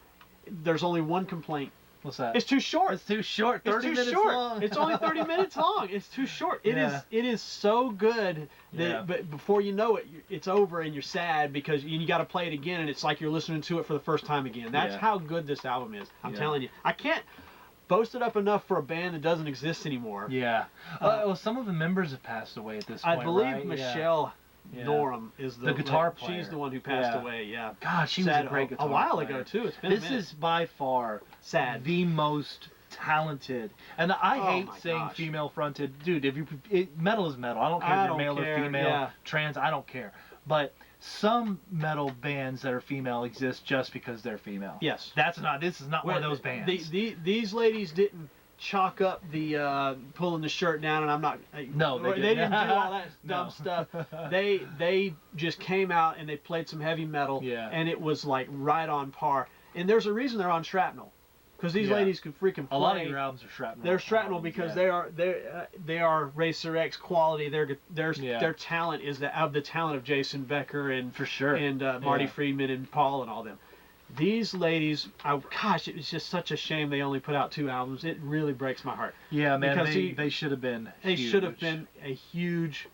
There's only one complaint. What's that? It's too short. It's too short. 30 minutes long. It's only 30 minutes long. It's too short. It is so good that but before you know it, it's over and you're sad because you got to play it again and it's like you're listening to it for the first time again. That's how good this album is. I'm telling you. I can't boast it up enough for a band that doesn't exist anymore. Yeah. Well, some of the members have passed away at this point, I believe right? Michelle Norm is the guitar player. She's the one who passed away. Yeah. God, she was a great guitar player. A while ago too. It's been this is by far the most talented, and I hate saying female fronted. Dude, metal is metal. I don't care if you're male or female, trans. I don't care. But some metal bands that are female exist just because they're female. Yes. This is not one of those bands. These ladies didn't chalk up the pulling the shirt down, and I'm not. No, they didn't do all that dumb stuff. They just came out and they played some heavy metal, and it was like right on par. And there's a reason they're on Shrapnel, because these ladies could freaking play. A lot of your albums are Shrapnel. They're Shrapnel because they are Racer X quality. Their talent is the talent of Jason Becker and for sure and Marty Friedman and Paul and all them. These ladies, it was just such a shame they only put out 2 albums. It really breaks my heart. Yeah, man, because they should have been. They should have been a huge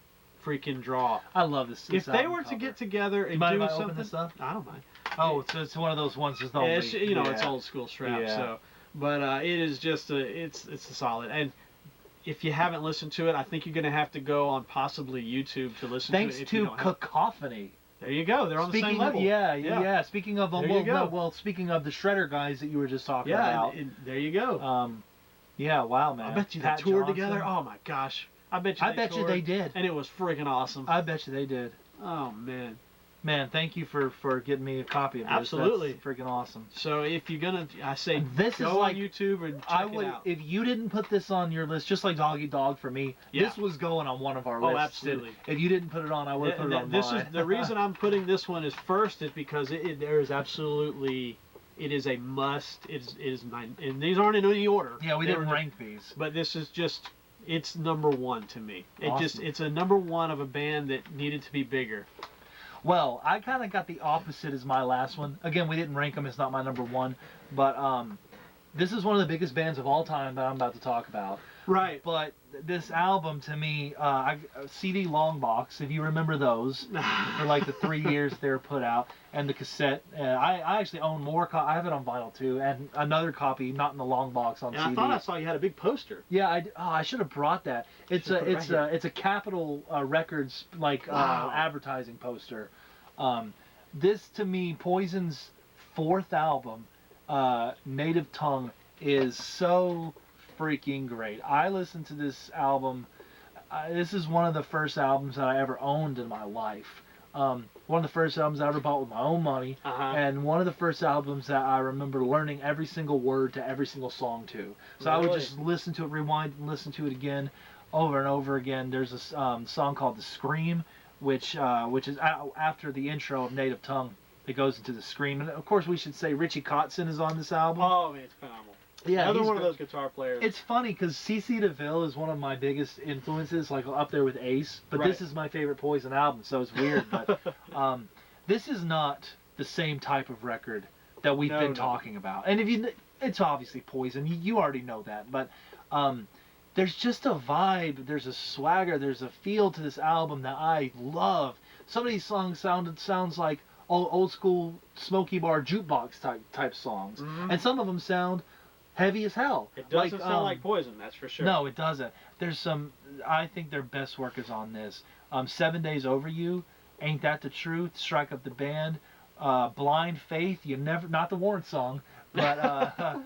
freaking draw. I love this. If they were to get together and do something, I don't mind. Oh, it's one of those ones. It's old school strap. Yeah. So, but it is just it's a solid. And if you haven't listened to it, I think you're going to have to go on possibly YouTube to listen to it. Thanks to Cacophony. There you go. They're on the same level. Yeah. Speaking of speaking of the Shredder guys that you were just talking about. Yeah, there you go. Yeah, wow, man. I bet you they toured together. Oh my gosh. I bet you they did. And it was freaking awesome. I bet you they did. Oh man. Man, thank you for getting me a copy of this. Absolutely. That's freaking awesome. So if you're gonna, I say this go is like, on YouTube and check it out. If you didn't put this on your list, just like Doggy Dog for me, this was going on one of our lists. Oh, absolutely. If you didn't put it on, I would have put it on mine. The reason I'm putting this one first is because there is absolutely, it is a must. It is mine, and these aren't in any order. Yeah, we didn't rank these. But this is just, it's number 1 to me. Awesome. It's a number 1 of a band that needed to be bigger. Well, I kind of got the opposite as my last one. Again, we didn't rank them. It's not my number 1. But this is one of the biggest bands of all time that I'm about to talk about. Right. But this album, to me, CD long box, if you remember those, for like the 3 years they were put out, and the cassette. I actually own more. I have it on vinyl too, and another copy, not in the long box on CD. I thought I saw you had a big poster. Yeah, I should have brought that. It's a Capitol Records advertising poster. This to me, Poison's 4th album, Native Tongue, is so freaking great. I listened to this album. This is one of the first albums that I ever owned in my life. One of the first albums I ever bought with my own money, and one of the first albums that I remember learning every single word to every single song to. So I would just listen to it, rewind, and listen to it again, over and over again. There's a song called "The Scream," which is after the intro of Native Tongue. It goes into the scream, and of course we should say Richie Kotzen is on this album. Oh man, it's phenomenal. Yeah, another one of those guitar players. It's funny because CC DeVille is one of my biggest influences, like up there with Ace. But this is my favorite Poison album, so it's weird. But this is not the same type of record that we've been talking about. And it's obviously Poison. You already know that. But there's just a vibe. There's a swagger. There's a feel to this album that I love. Some of these songs sounds like old school Smoky Bar jukebox type songs, and some of them sound heavy as hell. It doesn't sound like Poison, that's for sure. No, it doesn't. There's some. I think their best work is on this. 7 Days Over You, Ain't That the Truth, Strike Up the Band, Blind Faith. You never, not the Warrant song, but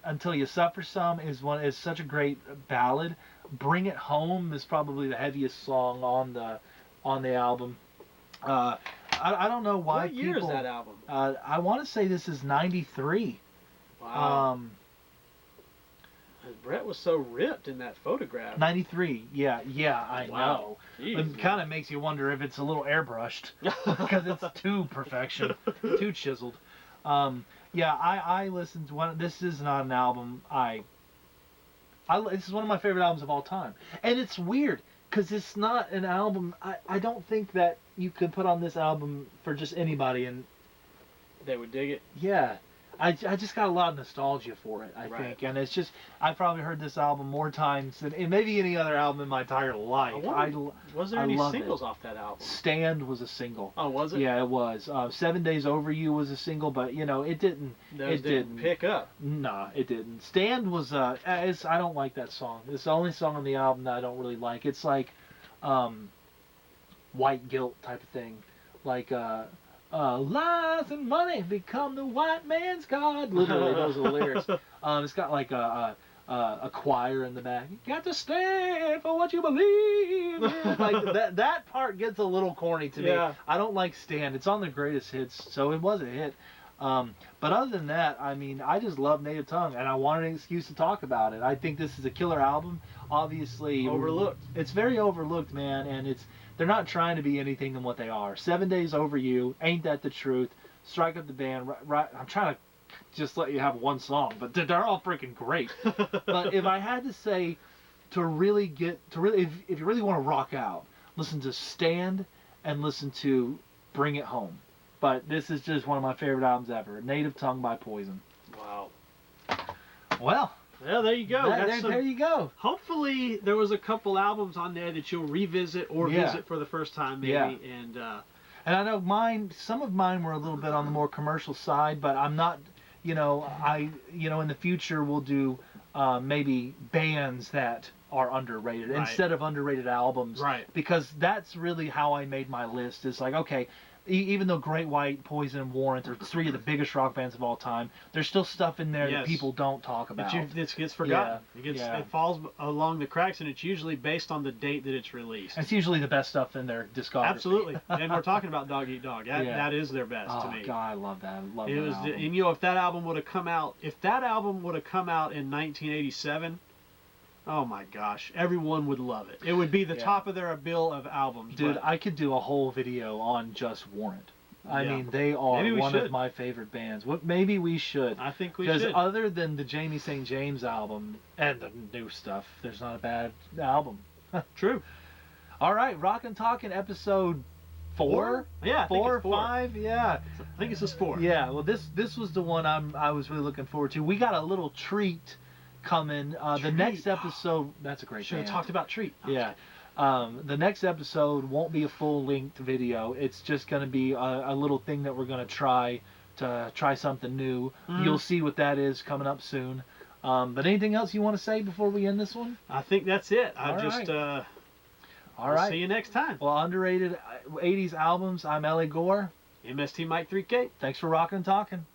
Until You Suffer Some is such a great ballad. Bring It Home is probably the heaviest song on the album. I don't know why. What year is that album? I want to say this is '93. Wow. Brett was so ripped in that photograph. 93. Yeah, I know. Jeez, it kind of makes you wonder if it's a little airbrushed because it's too perfection, too chiseled. I listened to one. This is not an album this is one of my favorite albums of all time, and it's weird because it's not an album. I don't think that you could put on this album for just anybody and they would dig it. Yeah. I just got a lot of nostalgia for it, I think. And it's just, I've probably heard this album more times than maybe any other album in my entire life. Was there any singles off that album? Stand was a single. Oh, was it? Yeah, it was. 7 Days Over You was a single, but, it didn't. It didn't pick up. Nah, it didn't. Stand was, I don't like that song. It's the only song on the album that I don't really like. It's like, white guilt type of thing. Like, lies and money become the white man's god. Literally, those are the lyrics. It's got like a choir in the back. You got to stand for what you believe in. Like that part gets a little corny to me. I don't like Stand. It's on the greatest hits, so it was a hit. But other than that, I mean, I just love Native Tongue, and I wanted an excuse to talk about it. I think this is a killer album. Obviously, overlooked. It's very overlooked, man, and they're not trying to be anything than what they are. 7 Days Over You, Ain't That the Truth, Strike Up the Band. Right, I'm trying to just let you have one song, but they're all freaking great. But if I had to say, if you really want to rock out, listen to Stand and listen to Bring It Home. But this is just one of my favorite albums ever. Native Tongue by Poison. Wow. Well. Yeah, there you go. There you go. Hopefully, there was a couple albums on there that you'll revisit or visit for the first time, maybe. Yeah. And I know some of mine were a little bit on the more commercial side, but I'm not. In the future we'll do maybe bands that are underrated instead of underrated albums. Right. Because that's really how I made my list. It's like, okay, even though Great White, Poison, and Warrant are three of the biggest rock bands of all time, there's still stuff in there that people don't talk about. It gets forgotten. It falls along the cracks, and it's usually based on the date that it's released. It's usually the best stuff in their discography. Absolutely. And we're talking about Dog Eat Dog. That is their best to me. Oh, God, I love that. I love that album. And, if that album would have come out, in 1987, oh my gosh, everyone would love it. It would be the top of their bill of albums. Dude, I could do a whole video on just Warrant. I mean, they are one of my favorite bands. Maybe we should. I think we should. Because other than the Jamie St. James album and the new stuff, there's not a bad album. True. All right, Rokken Talkken episode 4? Yeah, 4 or 5? Yeah. I think it's just 4. Yeah, well, this was the one I was really looking forward to. We got a little treat coming. The next episode, that's a great should have talked about Treat. Yeah. The next episode won't be a full-length video. It's just going to be a little thing that we're going to try something new. You'll see what that is coming up soon. But anything else you want to say before we end this one? I think that's it. All right. See you next time. Well, underrated 80s albums. I'm L.A. Gore. MSTmike3K. Thanks for rocking and talking.